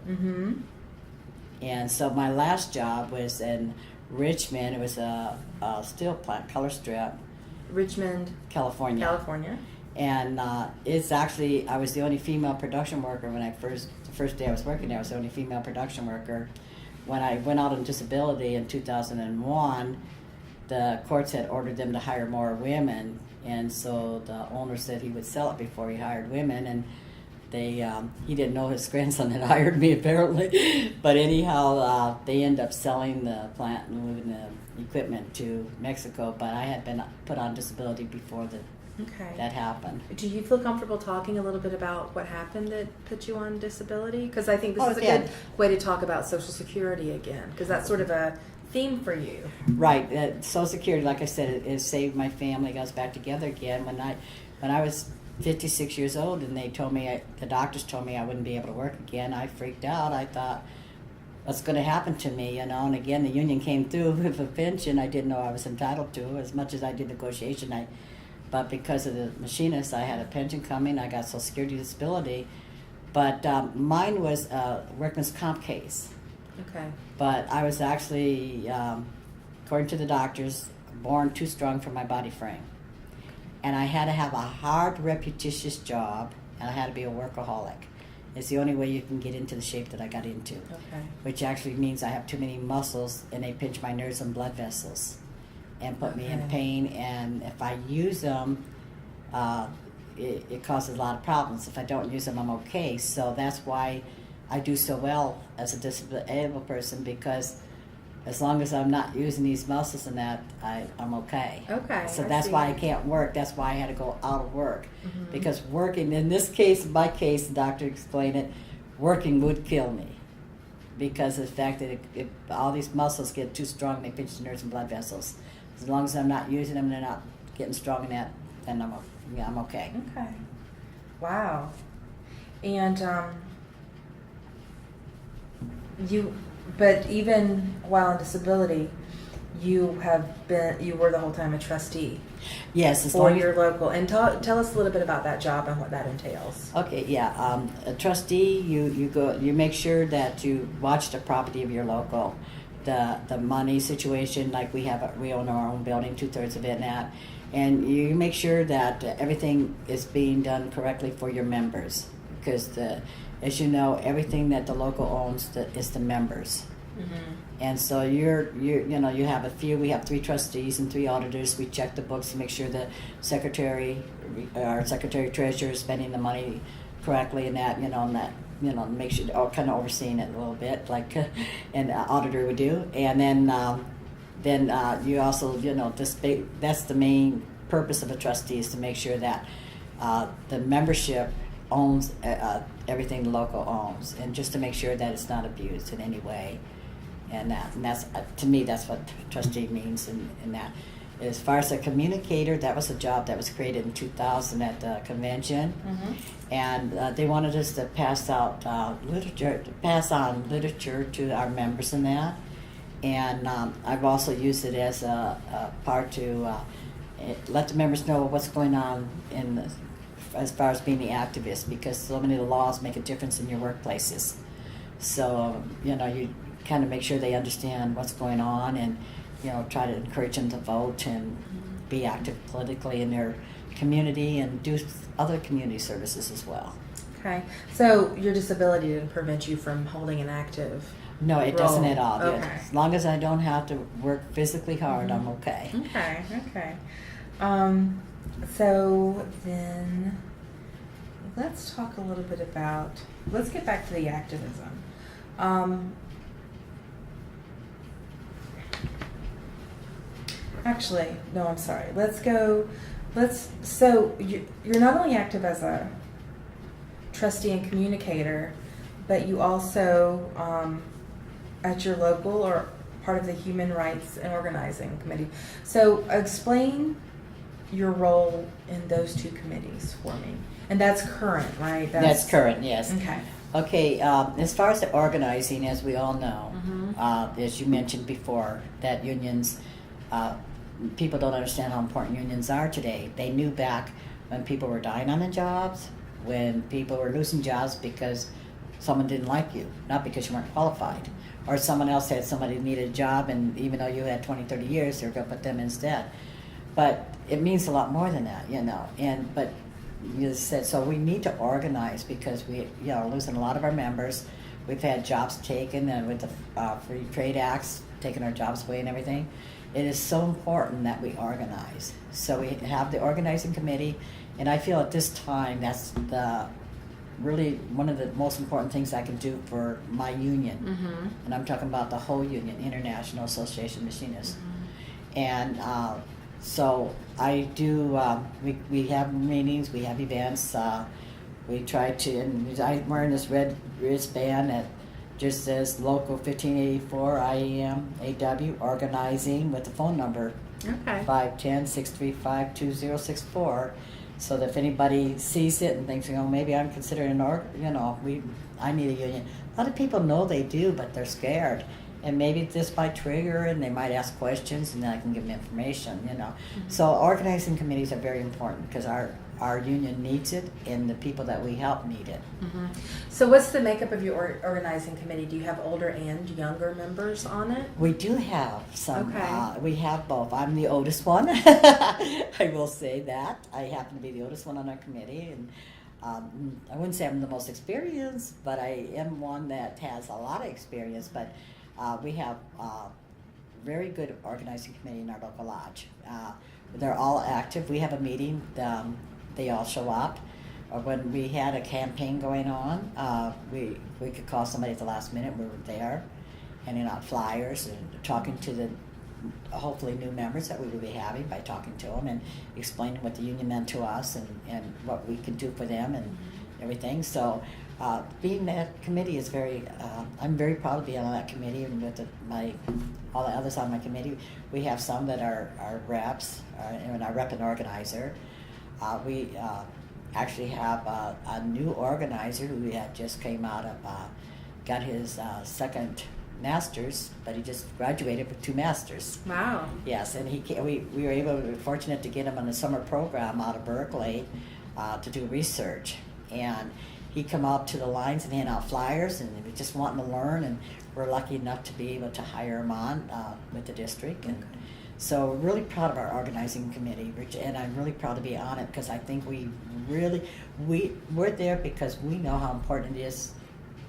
And so my last job was in Richmond. It was a steel plant, color strip. Richmond, California. And it's actually, I was the only female production worker when the first day I was working there. I was the only female production worker. When I went out on disability in 2001, the courts had ordered them to hire more women, and so the owner said he would sell it before he hired women, and he didn't know his grandson had hired me apparently. But anyhow, they ended up selling the plant and moving the equipment to Mexico, but I had been put on disability before that happened. Do you feel comfortable talking a little bit about what happened that put you on disability? Because I think this is a good way to talk about Social Security again, because that's sort of a theme for you. Right. Social Security, like I said, it saved my family, got us back together again. When I was 56 years old and the doctors told me I wouldn't be able to work again, I freaked out. I thought, what's going to happen to me, And again, the union came through with a pension I didn't know I was entitled to, as much as I did negotiation. But because of the machinists, I had a pension coming. I got Social Security disability. But mine was a workman's comp case. Okay. But I was actually, according to the doctors, born too strong for my body frame. And I had to have a hard, repetitious job, and I had to be a workaholic. It's the only way you can get into the shape that I got into. Okay. Which actually means I have too many muscles, and they pinch my nerves and blood vessels and put me in pain. And if I use them, it causes a lot of problems. If I don't use them, I'm okay. So that's why I do so well as a disabled person because as long as I'm not using these muscles and that, I'm okay. Okay. So I that's see. why I can't work. That's why I had to go out of work. Mhm. Because working, in this case, in my case, the doctor explained it, working would kill me. Because of the fact that if all these muscles get too strong, they pinch the nerves and blood vessels. As long as I'm not using them and they're not getting strong in that, then I'm okay. Okay. Wow. And but even while on disability, you were the whole time a trustee Yes, as for long as your local. And tell us a little bit about that job and what that entails. okay, yeah. A trustee, you make sure that you watch the property of your local, the money situation. Like we own our own building, 2/3 of it, and you make sure that everything is being done correctly for your members, because as you know, everything that the local owns is the members. Mm-hmm. And so you have we have 3 trustees and 3 auditors. We check the books to make sure the our secretary treasurer is spending the money correctly, and that make sure, kind of overseeing it a little bit, like an auditor would do. And then you also that's the main purpose of a trustee, is to make sure that the membership owns everything the local owns, and just to make sure that it's not abused in any way. And that's to me, that's what trustee means. In that, as far as a communicator, that was a job that was created in 2000 at the convention. Mm-hmm. And they wanted us to pass on literature to our members in that. And I've also used it as a part to let the members know what's going on as far as being the activist, because so many of the laws make a difference in your workplaces. So you kind of make sure they understand what's going on, and try to encourage them to vote and be active politically in their community, and do other community services as well. Okay. So your disability didn't prevent you from holding an active No, it doesn't role. at all. Okay. As long as I don't have to work physically hard, I'm okay. Okay. So then let's talk a little bit about, let's get back to the activism. Actually, no, I'm sorry. So you're not only active as a trustee and communicator, but you also, at your local, or part of the Human Rights and Organizing Committee. So explain your role in those 2 committees for me. And that's current, right? That's current, yes. Okay. Okay, as far as the organizing, as we all know, Mm-hmm. as you mentioned before, that unions, people don't understand how important unions are today. They knew back when people were dying on the jobs, when people were losing jobs because someone didn't like you, not because you weren't qualified, or someone else had somebody who needed a job, and even though you had 20, 30 years, they were going to put them instead. But it means a lot more than that, but you said, so we need to organize, because we are losing a lot of our members. We've had jobs taken, and with the Free Trade Acts taking our jobs away and everything. It is so important that we organize. So we have the organizing committee, and I feel at this time that's really one of the most important things I can do for my union. Mm-hmm. And I'm talking about the whole union, International Association of Machinists. Mm-hmm. And so I do, we have meetings, we have events, we try to, and I'm wearing this red wristband that just says local 1584 IEM AW organizing, with the phone number Okay. 510-635-2064, so that if anybody sees it and thinks, maybe I'm considering I need a union. A lot of people know they do, but they're scared. And maybe this might trigger, and they might ask questions, and then I can give them information, Mm-hmm. So organizing committees are very important, because our union needs it, and the people that we help need it. Mm-hmm. So what's the makeup of your organizing committee? Do you have older and younger members on it? We do have some. Okay. We have both. I'm the oldest one. I will say that. I happen to be the oldest one on our committee, and I wouldn't say I'm the most experienced, but I am one that has a lot of experience. But we have very good organizing committee in our local lodge. They're all active. We have a meeting. They all show up. when we had a campaign going on, we could call somebody at the last minute. We were there, handing out flyers and talking to the hopefully new members that we will be having by talking to them and explaining what the union meant to us and what we could do for them and everything. So being that committee is I'm very proud to be on that committee, and with all the others on my committee. We have some that are reps and our rep and organizer. We actually have a new organizer who had just came out of, got his second master's, but he just graduated with 2 masters. Wow. Yes, and we were fortunate to get him on a summer program out of Berkeley to do research. And he come out to the lines and hand out flyers, and he was just wanting to learn, and we're lucky enough to be able to hire him on with the district. And so we're really proud of our organizing committee, Rich, and I'm really proud to be on it because I think we're there because we know how important it is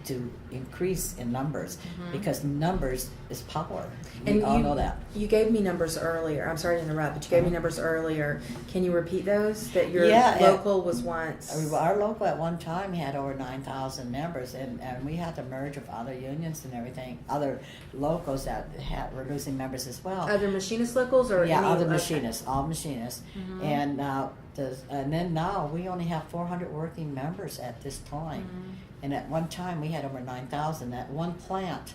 to increase in numbers, because numbers is power. We all know that. You gave me numbers earlier. I'm sorry to interrupt, but you gave me numbers earlier. Can you repeat those? That your local was once... Our local at one time had over 9,000 members, and we had to merge with other unions and everything, other locals that were losing members as well. Other machinist locals? Or other machinists, all machinists. And then now we only have 400 working members at this time. And at one time we had over 9,000. At one plant,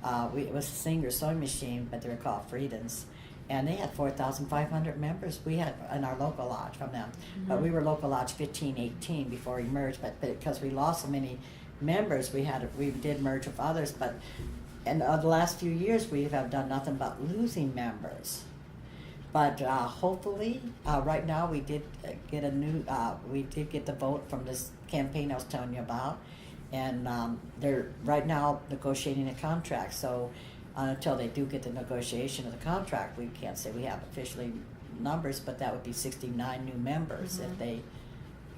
it was a Singer sewing machine, but they were called Friedens, and they had 4,500 members. We had in our local lodge from them, but we were local lodge 15, 18 before we merged. But because we lost so many members, we did merge with others. But in the last few years, we have done nothing but losing members. But hopefully, right now we did get we did get the vote from this campaign I was telling you about, and they're right now negotiating a contract. So until they do get the negotiation of the contract, we can't say we have officially numbers, but that would be 69 new members if they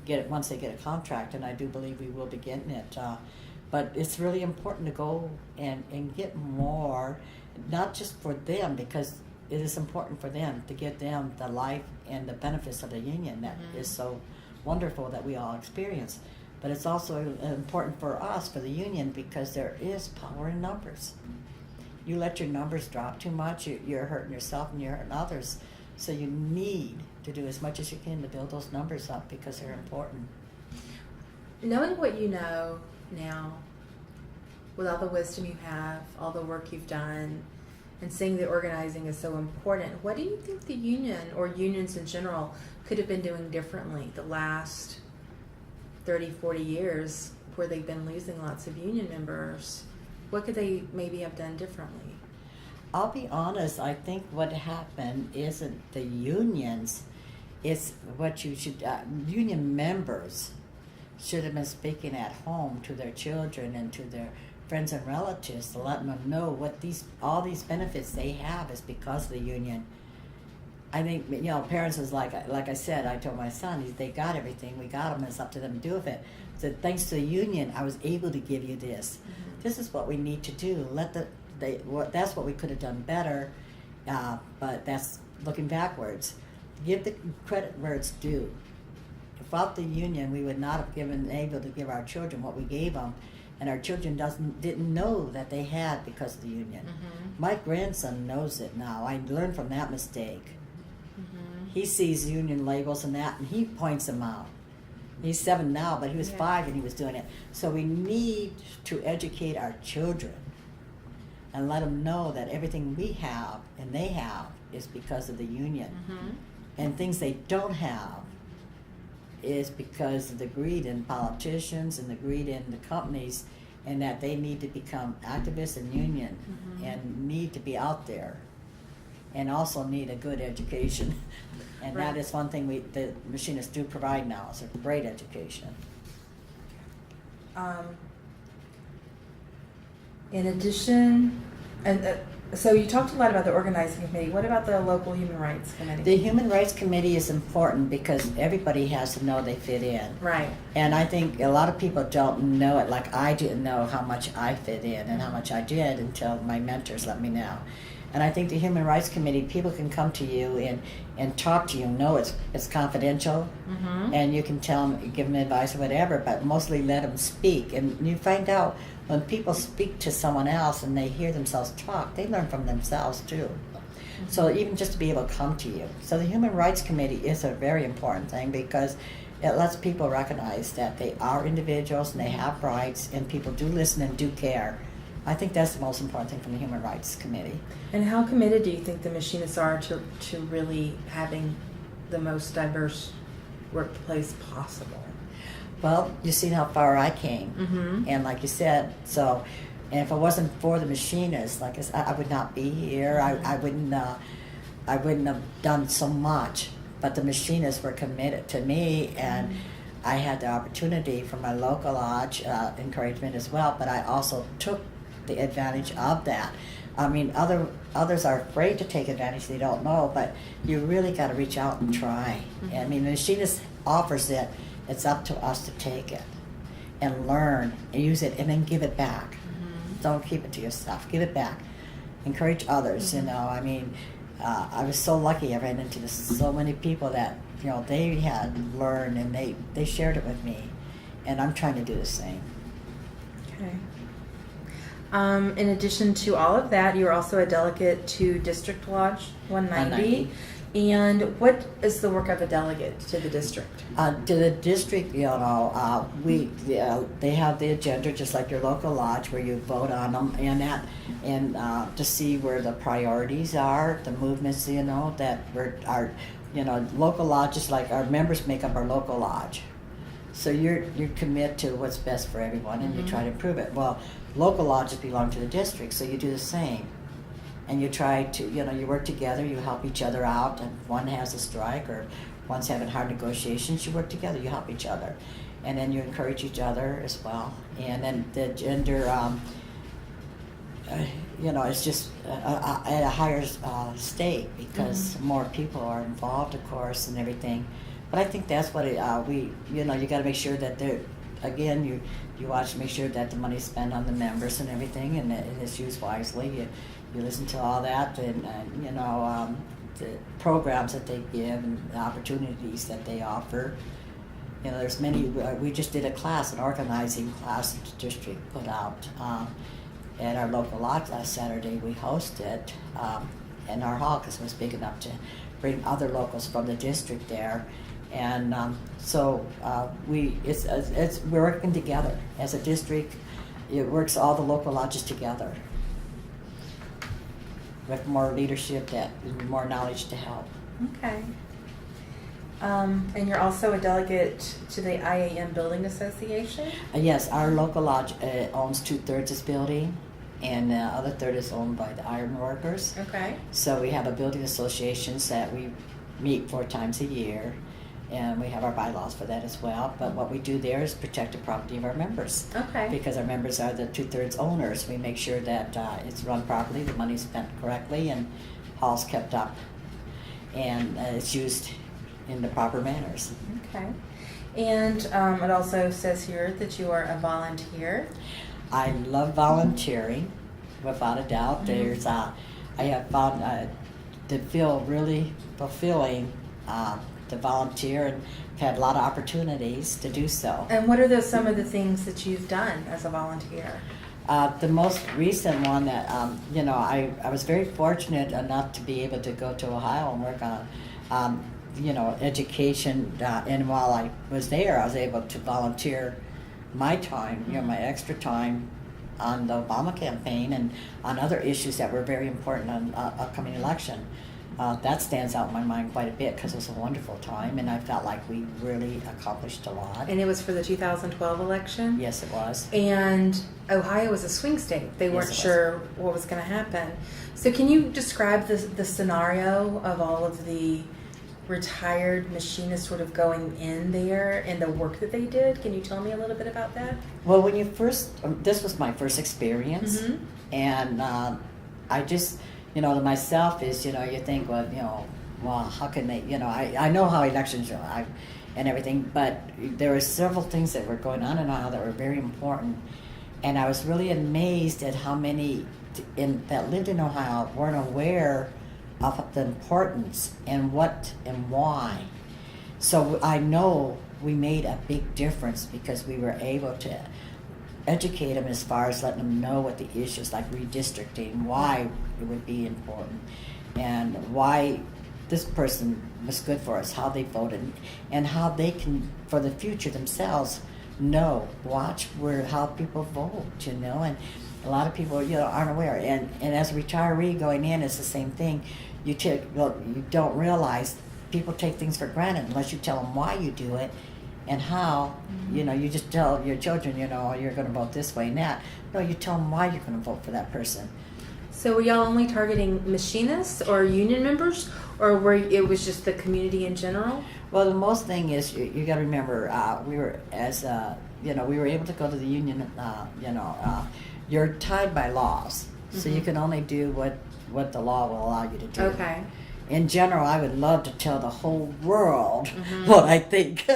get it, once they get a contract, and I do believe we will be getting it. But it's really important to go and get more, not just for them, because it is important for them to give them the life and the benefits of the union that is so wonderful that we all experience. But it's also important for us, for the union, because there is power in numbers. You let your numbers drop too much, you're hurting yourself and you're hurting others. So you need to do as much as you can to build those numbers up because they're important. Knowing what you know now, with all the wisdom you have, all the work you've done, and seeing that organizing is so important, what do you think the union, or unions in general, could have been doing differently the last 30, 40 years where they've been losing lots of union members? What could they maybe have done differently? I'll be honest, I think what happened isn't the unions, it's what you should, union members should have been speaking at home to their children and to their friends and relatives to let them know what all these benefits they have is because of the union. I think, parents is like I said, I told my son, they got everything, we got them, it's up to them to do with it. So thanks to the union, I was able to give you this. This is what we need to do. That's what we could have done better, but that's looking backwards. Give the credit where it's due. Without the union, we would not have been able to give our children what we gave them. And our children didn't know that they had because of the union. My grandson knows it now. I learned from that mistake. He sees union labels and that, and he points them out. He's 7 now, but he was 5 and he was doing it. So we need to educate our children and let them know that everything we have and they have is because of the union. And things they don't have is because of the greed in politicians and the greed in the companies, and that they need to become activists in union and need to be out there and also need a good education. And that is one thing the machinists do provide now, is a great education. In addition, so you talked a lot about the organizing committee. What about the local human rights committee? The human rights committee is important because everybody has to know they fit in. Right. And I think a lot of people don't know it, like I didn't know how much I fit in and how much I did until my mentors let me know. And I think the Human Rights Committee, people can come to you and talk to you. No, it's confidential, and you can tell them, give them advice or whatever, but mostly let them speak. And you find out when people speak to someone else and they hear themselves talk, they learn from themselves too. So even just to be able to come to you. So the Human Rights Committee is a very important thing because it lets people recognize that they are individuals and they have rights, and people do listen and do care. I think that's the most important thing from the Human Rights Committee. And how committed do you think the machinists are to really having the most diverse workplace possible? Well, you've seen how far I came, and like you said, so, and if it wasn't for the machinists, like I would not be here. I wouldn't have done so much. But the machinists were committed to me, and I had the opportunity from my local lodge encouragement as well. But I also took the advantage of that. I mean, others are afraid to take advantage; they don't know. But you really got to reach out and try. I mean, the machinist offers it. It's up to us to take it and learn and use it, and then give it back. Don't keep it to yourself. Give it back. Encourage others. You know, I mean. I was so lucky. I ran into so many people that, you know, they had learned and they shared it with me, and I'm trying to do the same. Okay. In addition to all of that, you're also a delegate to District Lodge 190. And what is the work of a delegate to the district? To the district, you know, they have the agenda just like your local lodge, where you vote on them and to see where the priorities are, the movements, you know, that are, you know, local lodges, like our members make up our local lodge. So you commit to what's best for everyone, and you try to improve it. Well, local lodges belong to the district, so you do the same. And you try to, you know, you work together, you help each other out. And if one has a strike or one's having hard negotiations, you work together, you help each other. And then you encourage each other as well. And then the gender, you know, it's just at a higher state because more people are involved, of course, and everything. But I think that's what you know, you got to make sure that again, you watch to make sure that the money's spent on the members and everything, and that it's used wisely. You listen to all that, and you know, the programs that they give and the opportunities that they offer. You know, there's many. We just did a class, an organizing class that the district put out at our local lodge last Saturday. We hosted in our hall because it was big enough to bring other locals from the district there. And so we're working together as a district. It works all the local lodges together with more leadership, more knowledge to help. Okay. And you're also a delegate to the IAM Building Association? Yes, our local lodge owns 2/3 this building, and the other third is owned by the iron workers. Okay. So we have a building associations that we meet 4 times a year, and we have our bylaws for that as well. But what we do there is protect the property of our members. Okay. Because our members are the 2/3 owners. We make sure that it's run properly, the money's spent correctly, and hall's kept up, and it's used in the proper manners. Okay. And it also says here that you are a volunteer. I love volunteering, without a doubt. There's I have found to feel really fulfilling to volunteer, and had a lot of opportunities to do so. And what are some of the things that you've done as a volunteer? The most recent one that, you know, I was very fortunate enough to be able to go to Ohio and work on, you know, education. And while I was there, I was able to volunteer my time, you know, my extra time on the Obama campaign and on other issues that were very important on upcoming election. That stands out in my mind quite a bit because it was a wonderful time, and I felt like we really accomplished a lot. And it was for the 2012 election? Yes, it was. And Ohio was a swing state. They weren't sure what was going to happen. So can you describe the scenario of all of the retired machinists sort of going in there and the work that they did? Can you tell me a little bit about that? Well, when you first, this was my first experience, and I just, you know, to myself is, you know, you think, well, you know, well, how can they, you know, I know how elections are and everything, but there were several things that were going on in Ohio that were very important, and I was really amazed at how many that lived in Ohio weren't aware of the importance and what and why. So I know we made a big difference because we were able to educate them as far as letting them know what the issues like redistricting, why it would be important, and why this person was good for us, how they voted, and how they can, for the future themselves, watch how people vote, and a lot of people, aren't aware. And as a retiree going in, it's the same thing. You don't realize people take things for granted unless you tell them why you do it and how. You just tell your children, you're going to vote this way and that. No, you tell them why you're going to vote for that person. So were y'all only targeting machinists or union members, or it was just the community in general? Well, the most thing is you got to remember we were we were able to go to the union. You're tied by laws, so you can only do what the law will allow you to do. Okay. In general, I would love to tell the whole world what I think.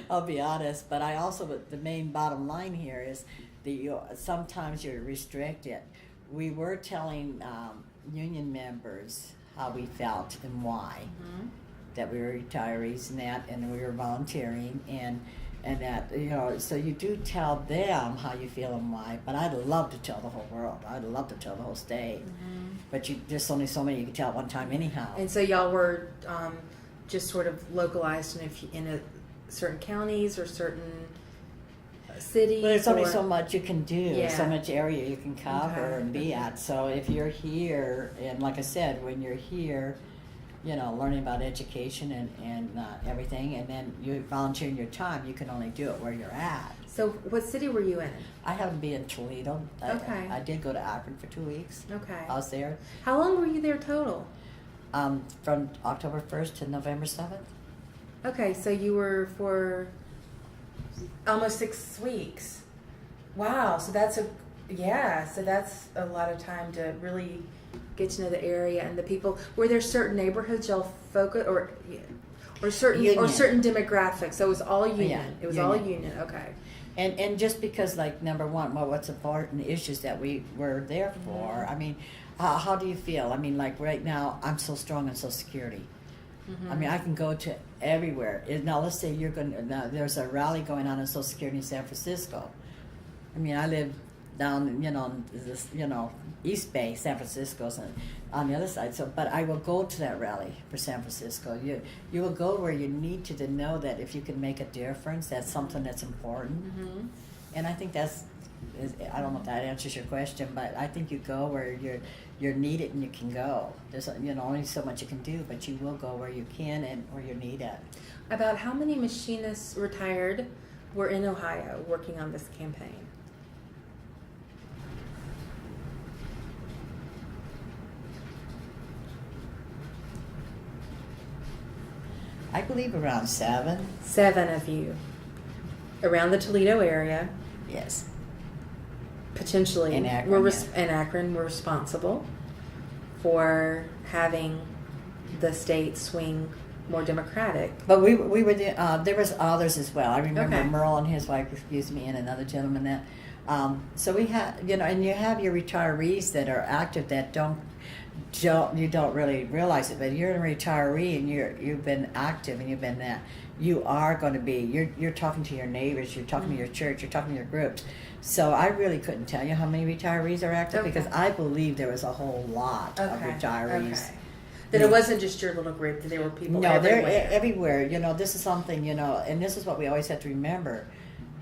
I'll be honest, but I also, the main bottom line here is that sometimes you're restricted. We were telling union members how we felt and why, that we were retirees and we were volunteering and that, so you do tell them how you feel and why, but I'd love to tell the whole world. I'd love to tell the whole state. But there's only so many you can tell at one time anyhow. And so y'all were just sort of localized in certain counties or certain cities? But there's only so much you can do, so Yeah. much area you can cover and be at. So if you're here, and like I said, when you're here, learning about education and everything, and then you volunteering your time, you can only do it where you're at. So what city were you in? I happened to be in Toledo. Okay. I did go to Akron for 2 weeks. Okay. I was there How long were you there total? from October 1st to November 7th. Okay, so you were for almost 6 weeks. Wow, so that's a lot of time to really get to know the area and the people. Were there certain neighborhoods y'all focus or certain Union. certain demographics? So it was all union. Yeah, It was union. all union. Okay. And just because, like, number one, what's important issues that we were there for. I mean, how do you feel? I mean, like right now, I'm so strong in Social Security. I mean, I can go to everywhere. Now, let's say there's a rally going on in Social Security in San Francisco. I mean, I live down, East Bay, San Francisco's on the other side. So, but I will go to that rally for San Francisco. You will go where you need to know that if you can make a difference, that's something that's important. And I think I don't know if that answers your question, but I think you go where you're needed and you can go. There's only so much you can do, but you will go where you can and where you're needed. About how many machinists retired were in Ohio working on this campaign? I believe around 7. 7 of you around the Toledo area, Yes. potentially In Akron, in Akron were responsible for having the state swing more democratic. But we were there was others as well. I remember Okay. Merle and his wife, and another gentleman that. So we had, and you have your retirees that are active that you don't really realize it, but you're a retiree and you've been active and you've been that. You are going to be. You're talking to your neighbors. You're talking to your church. You're talking to your groups. So I really couldn't tell you how many retirees are active because I believe there was a whole lot of retirees. Okay. That it wasn't just your little group, that there were people everywhere. They're everywhere. This is something, and this is what we always have to remember.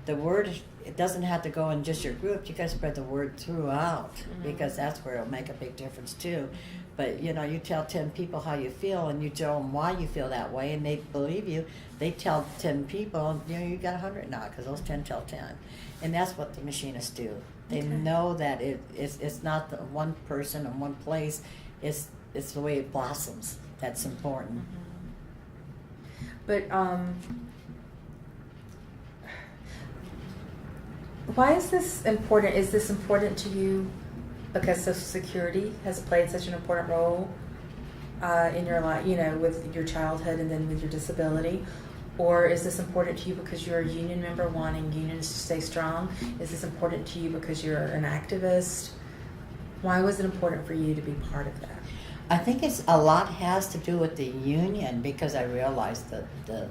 The word, it doesn't have to go in just your group. You got to spread the word throughout because that's where it'll make a big difference too. But, you tell 10 people how you feel and you tell them why you feel that way and they believe you. They tell 10 people, you got 100 now because those 10 tell 10. And that's what the machinists do. They know that it's not the one person in one place. It's the way it blossoms. That's important. But why is this important? Is this important to you because Social Security has played such an important role in your life, with your childhood and then with your disability? Or is this important to you because you're a union member wanting unions to stay strong? Is this important to you because you're an activist Why was it important for you to be part of that? I think it's a lot has to do with the union, because I realized that the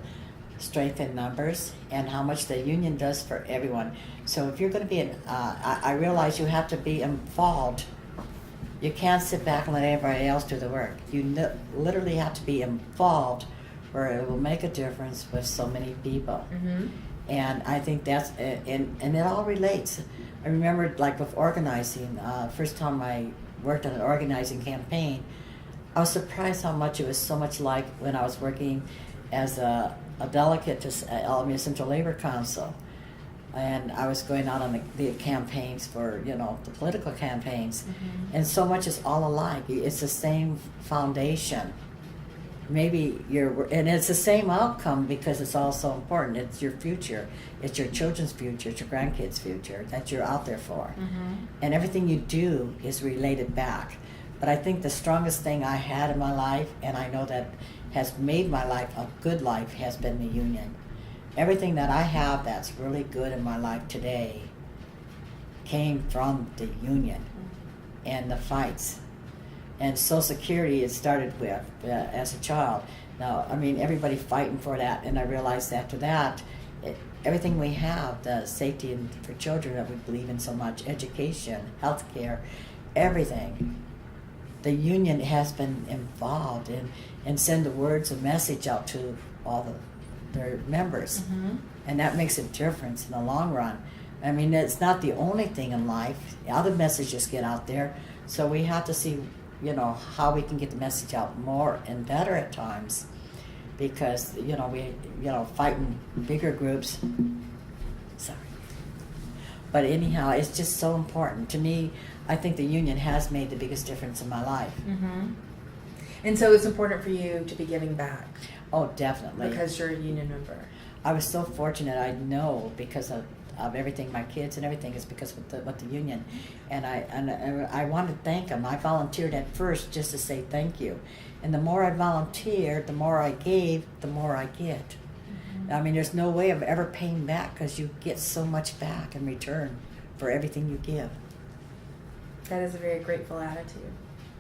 strength in numbers and how much the union does for everyone. So if you're going to be I realize you have to be involved. You can't sit back and let everybody else do the work. You literally have to be involved, where it will make a difference with so many people. Mm-hmm. And I think that's, and it all relates. I remember, like, with organizing, first time I worked on an organizing campaign, I was surprised how much it was so much like when I was working as a delegate to Alameda Central Labor Council. And I was going out on the campaigns for, the political campaigns. Mm-hmm. And so much is all alike. It's the same foundation. Maybe and it's the same outcome, because it's all so important. It's your future. It's your children's future. It's your grandkids' future that you're out there for. Mm-hmm. And everything you do is related back. But I think the strongest thing I had in my life, and I know that has made my life a good life, has been the union. Everything that I have that's really good in my life today came from the union and the fights. And Social Security, it started with as a child. Now, I mean, everybody fighting for that, and I realized after that, everything we have, the safety for children that we believe in so much, education, healthcare, everything, the union has been involved in and send the words and message out to all their members. Mm-hmm. And that makes a difference in the long run. I mean, it's not the only thing in life. Other messages get out there, so we have to see how we can get the message out more and better at times, because we fighting bigger groups. Sorry, but anyhow, it's just so important to me. I think the union has made the biggest difference in my life. Mm-hmm. And so it's important for you to be giving back. Oh, definitely, Because you're a union member. I was so fortunate. I know, because of everything, my kids and everything, is because with the union, and I want to thank them. I volunteered at first just to say thank you, and the more I volunteered, the more I gave, the more I get. Mm-hmm. I mean, there's no way of ever paying back, because you get so much back in return for everything you give. That is a very grateful attitude.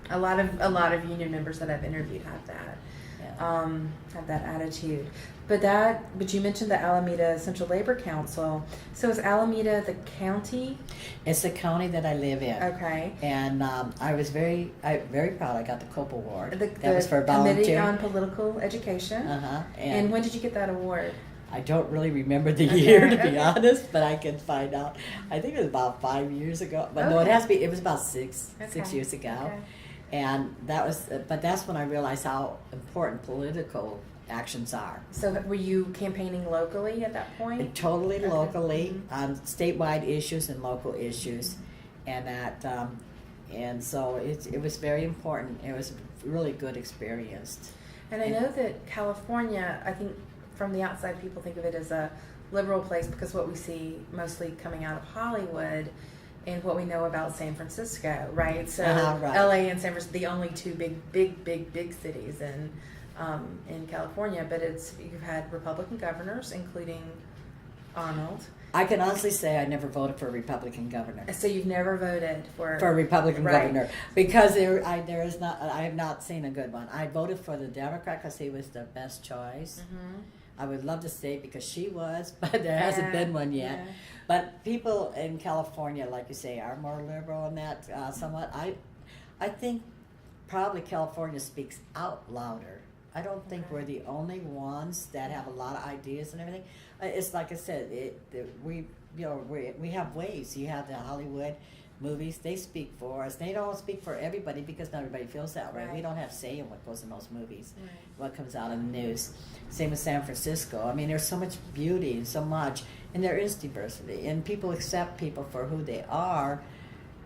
A lot of union members that I've interviewed have that. Yeah. Have that attitude. But you mentioned the Alameda Central Labor Council. So is Alameda the county? It's the county that I live in. Okay. And I was very proud. I got the COPE award. The was for Committee volunteer. on Political Education. Uh-huh. And when did you get that award? I don't really remember the Okay, year, to be okay. honest, but I can find out. I think it was about 5 years ago. But no, it Okay. has to be. It was about six Okay. years ago. Okay. And that's when I realized how important political actions are. So were you campaigning locally at that point? Totally Okay. locally, Mhm. on statewide issues and local issues, and that, and so it was very important. It was a really good experience. And I know that California, I think from the outside people think of it as a liberal place because what we see mostly coming out of Hollywood and what we know about San Francisco, right? So Right. LA and San Francisco, the only two big cities in California, but you've had Republican governors, including Arnold. I can honestly say I never voted for a Republican governor. So you've never voted for A Republican Right. governor, because I have not seen a good one. I voted for the Democrat because he was the best choice. Mhm. I would love to say because she was, but there hasn't been one yet. Yeah. But people in California, like you say, are more liberal in that somewhat. I think probably California speaks out louder. I don't think we're the only ones that have a lot of ideas and everything. It's like I said, we have ways. You have the Hollywood movies; they speak for us. They don't speak for everybody because not everybody feels that way. Right. We don't have say in what goes in those movies, Right. what comes out in the news. Same with San Francisco. I mean, there's so much beauty and so much, and there is diversity, and people accept people for who they are.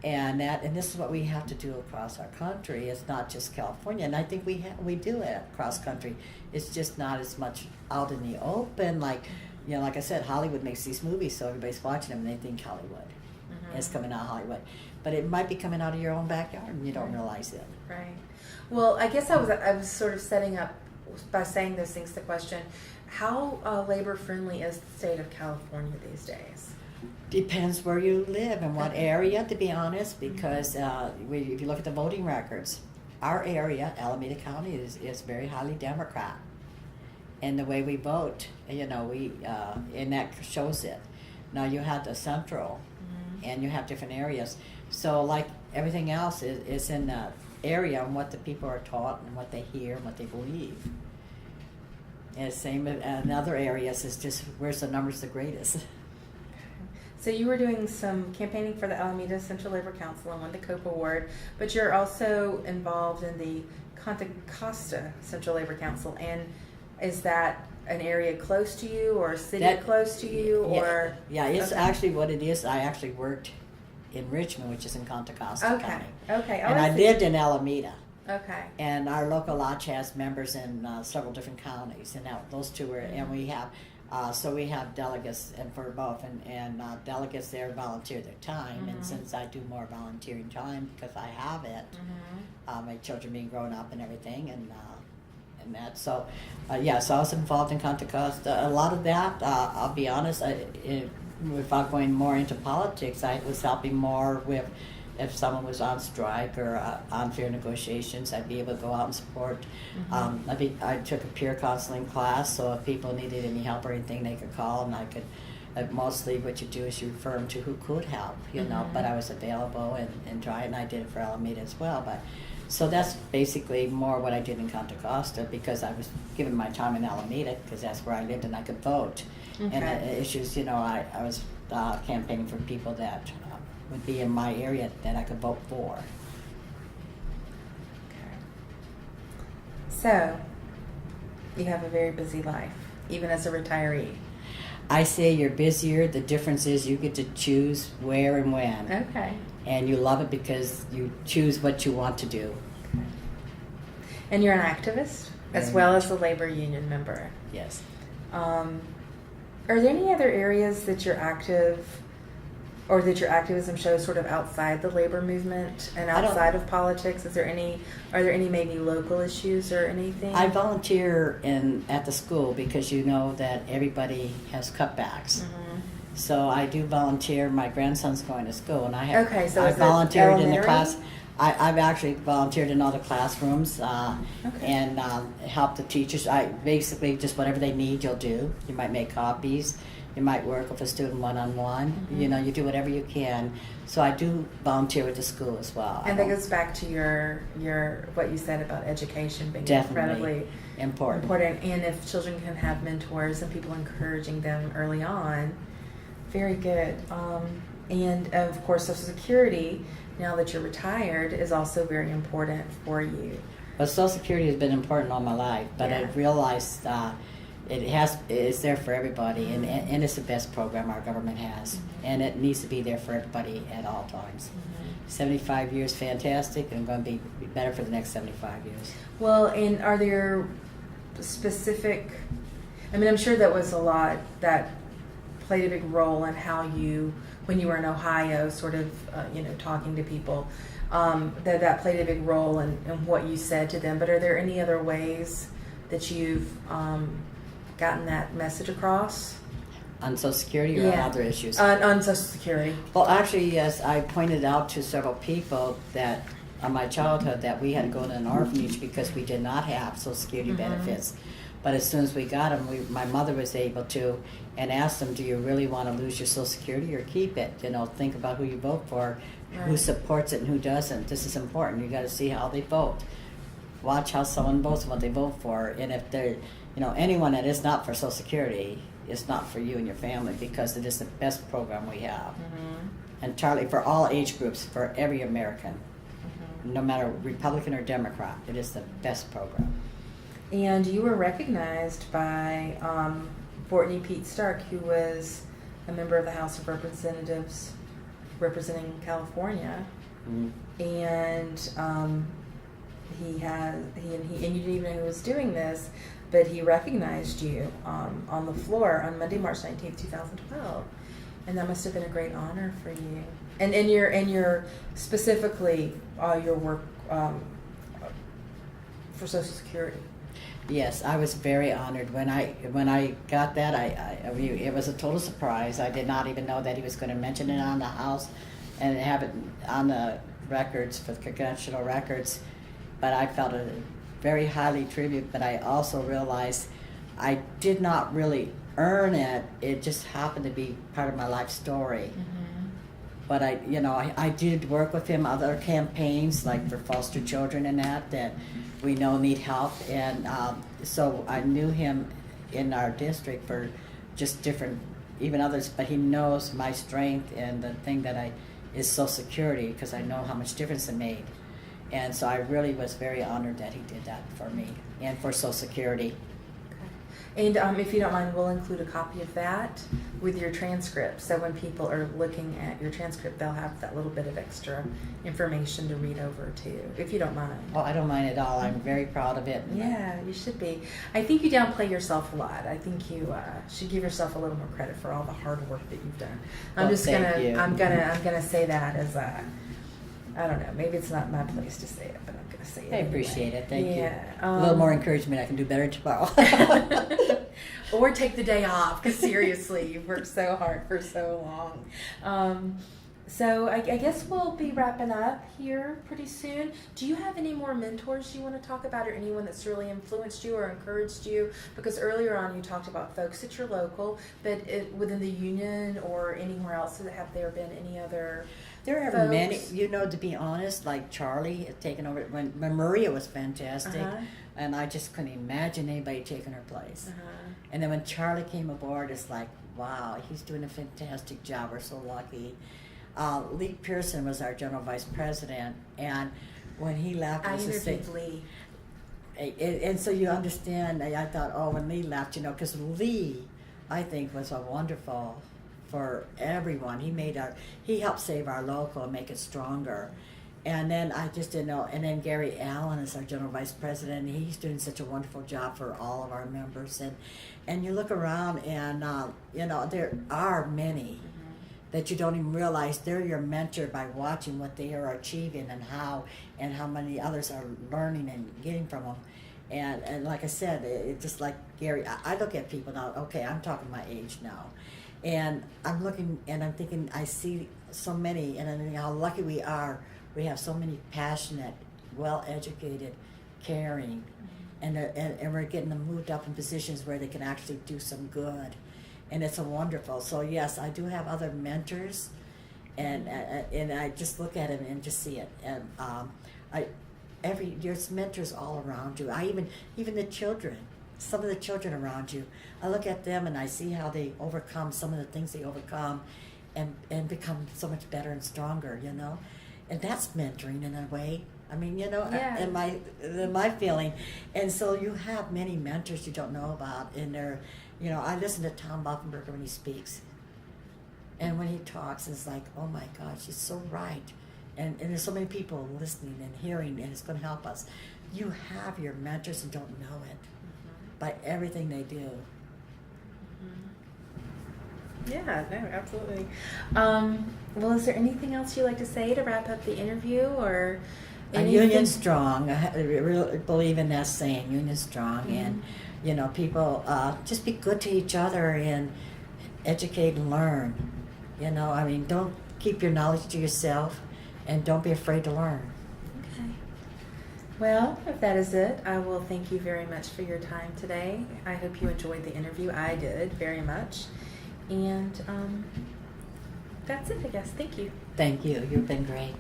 And this is what we have to do across our country. It's not just California, and I think we do it across country. It's just not as much out in the open. Like I said, Hollywood makes these movies, so everybody's watching them, and they think Hollywood is coming out of Hollywood, but it might be coming out of your own backyard, and you don't realize it. Right. Well, I guess I was sort of setting up by saying those things. The question: how labor friendly is the state of California these days? Depends where you live and what area, to be honest, because if you look at the voting records, our area, Alameda County, is very highly Democrat. And the way we vote, and that shows it. Now you have the central, and you have different areas. So like everything else is in the area and what the people are taught and what they hear and what they believe. And same in other areas, is just where's the numbers the greatest. So you were doing some campaigning for the Alameda Central Labor Council and won the COPE Award, but you're also involved in the Contra Costa Central Labor Council. And is that an area close to you, or a city close to you, or? Yeah, it's actually what it is. I actually worked in Richmond, which is in Contra Costa County. Okay. And I lived in Alameda. Okay. And our local lodge has members in several different counties, and those two are, and we have, so we have delegates and for both, and delegates there volunteer their time, and since I do more volunteering time because I have it, my children being grown up and everything, and that, so so I was involved in Contra Costa. A lot of that, I'll be honest, without going more into politics, I was helping more with. If someone was on strike or unfair negotiations, I'd be able to go out and support. I took a peer counseling class, so if people needed any help or anything, they could call, and I could. Mostly, what you do is you refer them to who could help, But I was available and try, and I did it for Alameda as well. But so that's basically more what I did in Contra Costa, because I was given my time in Alameda because that's where I lived and I could vote. And the issues, I was campaigning for people that. Would be in my area that I could vote for. Okay. So, you have a very busy life, even as a retiree. I say you're busier. The difference is you get to choose where and when. Okay. And you love it because you choose what you want to do. Okay. And you're an activist, as well as a labor union member. Yes. Are there any other areas that you're active, or that your activism shows sort of outside the labor movement and outside of politics? Are there any maybe local issues or anything? I volunteer at the school because that everybody has cutbacks. So I do volunteer. My grandson's going to school, and I volunteered in the class. I've actually volunteered in all the classrooms and helped the teachers. I basically just whatever they need, you'll do. You might make copies. You might work with a student one-on-one. You do whatever you can. So I do volunteer with the school as well. And that goes back to your what you said about education being incredibly important. And if children can have mentors and people encouraging them early on, very good. And of course, Social Security, now that you're retired, is also very important for you. Well, Social Security has been important all my life, but I realized it's there for everybody, and it's the best program our government has, and it needs to be there for everybody at all times. 75 years, fantastic, and going to be better for the next 75 years. Well, and are there specific, I'm sure that was a lot that played a big role in how you, when you were in Ohio, sort of, talking to people, that played a big role in what you said to them. But are there any other ways that you've gotten that message across? On Social Security or on other issues? On Social Security. Well, actually, yes, I pointed out to several people that on my childhood that we had to go to an orphanage because we did not have Social Security benefits. But as soon as we got them, my mother was able to, and asked them, do you really want to lose your Social Security or keep it? Think about who you vote for, who supports it and who doesn't. This is important. You got to see how they vote. Watch how someone votes and what they vote for. And if they're, anyone that is not for Social Security is not for you and your family, because it is the best program we have. Entirely for all age groups, for every American, no matter Republican or Democrat. It is the best program. And you were recognized by Fortney Pete Stark, who was a member of the House of Representatives representing California, and you didn't even know who was doing this, but he recognized you on the floor on Monday, March 19th, 2012, and that must have been a great honor for you. And your specifically your work for Social Security. Yes, I was very honored when I got that. I mean, it was a total surprise. I did not even know that he was going to mention it on the House and have it on the records for the congressional records. But I felt a very highly tribute. But I also realized I did not really earn it. It just happened to be part of my life story. But I did work with him other campaigns like for foster children and that we know need help, and so I knew him in our district for just different, even others. But he knows my strength and the thing that is Social Security, because I know how much difference it made, and so I really was very honored that he did that for me and for Social Security. And if you don't mind, we'll include a copy of that with your transcript. So when people are looking at your transcript, they'll have that little bit of extra information to read over too, if you don't mind. Oh, I don't mind at all. I'm very proud of it. Yeah, you should be. I think you downplay yourself a lot. I think you should give yourself a little more credit for all the hard work that you've done. I'm gonna say that as I don't know. Maybe it's not my place to say it, but I'm going to say it. I anyway. appreciate it. Thank you. A A little more encouragement. I can do better tomorrow. Or take the day off, because seriously, you've worked so hard for so long. So I guess we'll be wrapping up here pretty soon. Do you have any more mentors you want to talk about, or anyone that's really influenced you or encouraged you? Because earlier on you talked about folks at your local, but within the union or anywhere else, have there been any other There are folks? many, to be honest, like Charlie had taken over when Maria was fantastic, and I just couldn't imagine anybody taking her place. And then when Charlie came aboard, it's like, wow, he's doing a fantastic job. We're so lucky. Lee Pearson was our general vice president, and when he left, I it was just interviewed Lee. and so you understand. I thought, oh, when Lee left, because Lee, I think, was a wonderful for everyone. He helped save our local and make it stronger. And then I just didn't know. And then Gary Allen is our general vice president. And he's doing such a wonderful job for all of our members. And you look around, and there are many that you don't even realize they're your mentor by watching what they are achieving and how many others are learning and getting from them. And like I said, it's just like Gary. I look at people now. Okay, I'm talking my age now. And I'm looking and I'm thinking, I see so many, and I think how lucky we are. We have so many passionate, well-educated, caring, and we're getting them moved up in positions where they can actually do some good. And it's a wonderful. So yes, I do have other mentors, and I just look at it and just see it. And there's mentors all around you. Even the children. Some of the children around you, I look at them and I see how they overcome some of the things they overcome and become so much better and stronger, and that's mentoring in a way. I mean, in my feeling. And so you have many mentors you don't know about, and they're, I listen to Tom Buffenberger when he speaks, and when he talks, it's like, oh my gosh, he's so right. And there's so many people listening and hearing, and it's going to help us. You have your mentors and don't know it. By everything they do. Yeah, no, absolutely. Well, is there anything else you'd like to say to wrap up the interview, or Union strong? I really believe in that saying, Union strong, and people just be good to each other and educate and learn. Don't keep your knowledge to yourself, and don't be afraid to learn. Well, if that is it, I will thank you very much for your time today. I hope you enjoyed the interview. I did very much. And that's it, I guess. Thank you. Thank you. You've been great.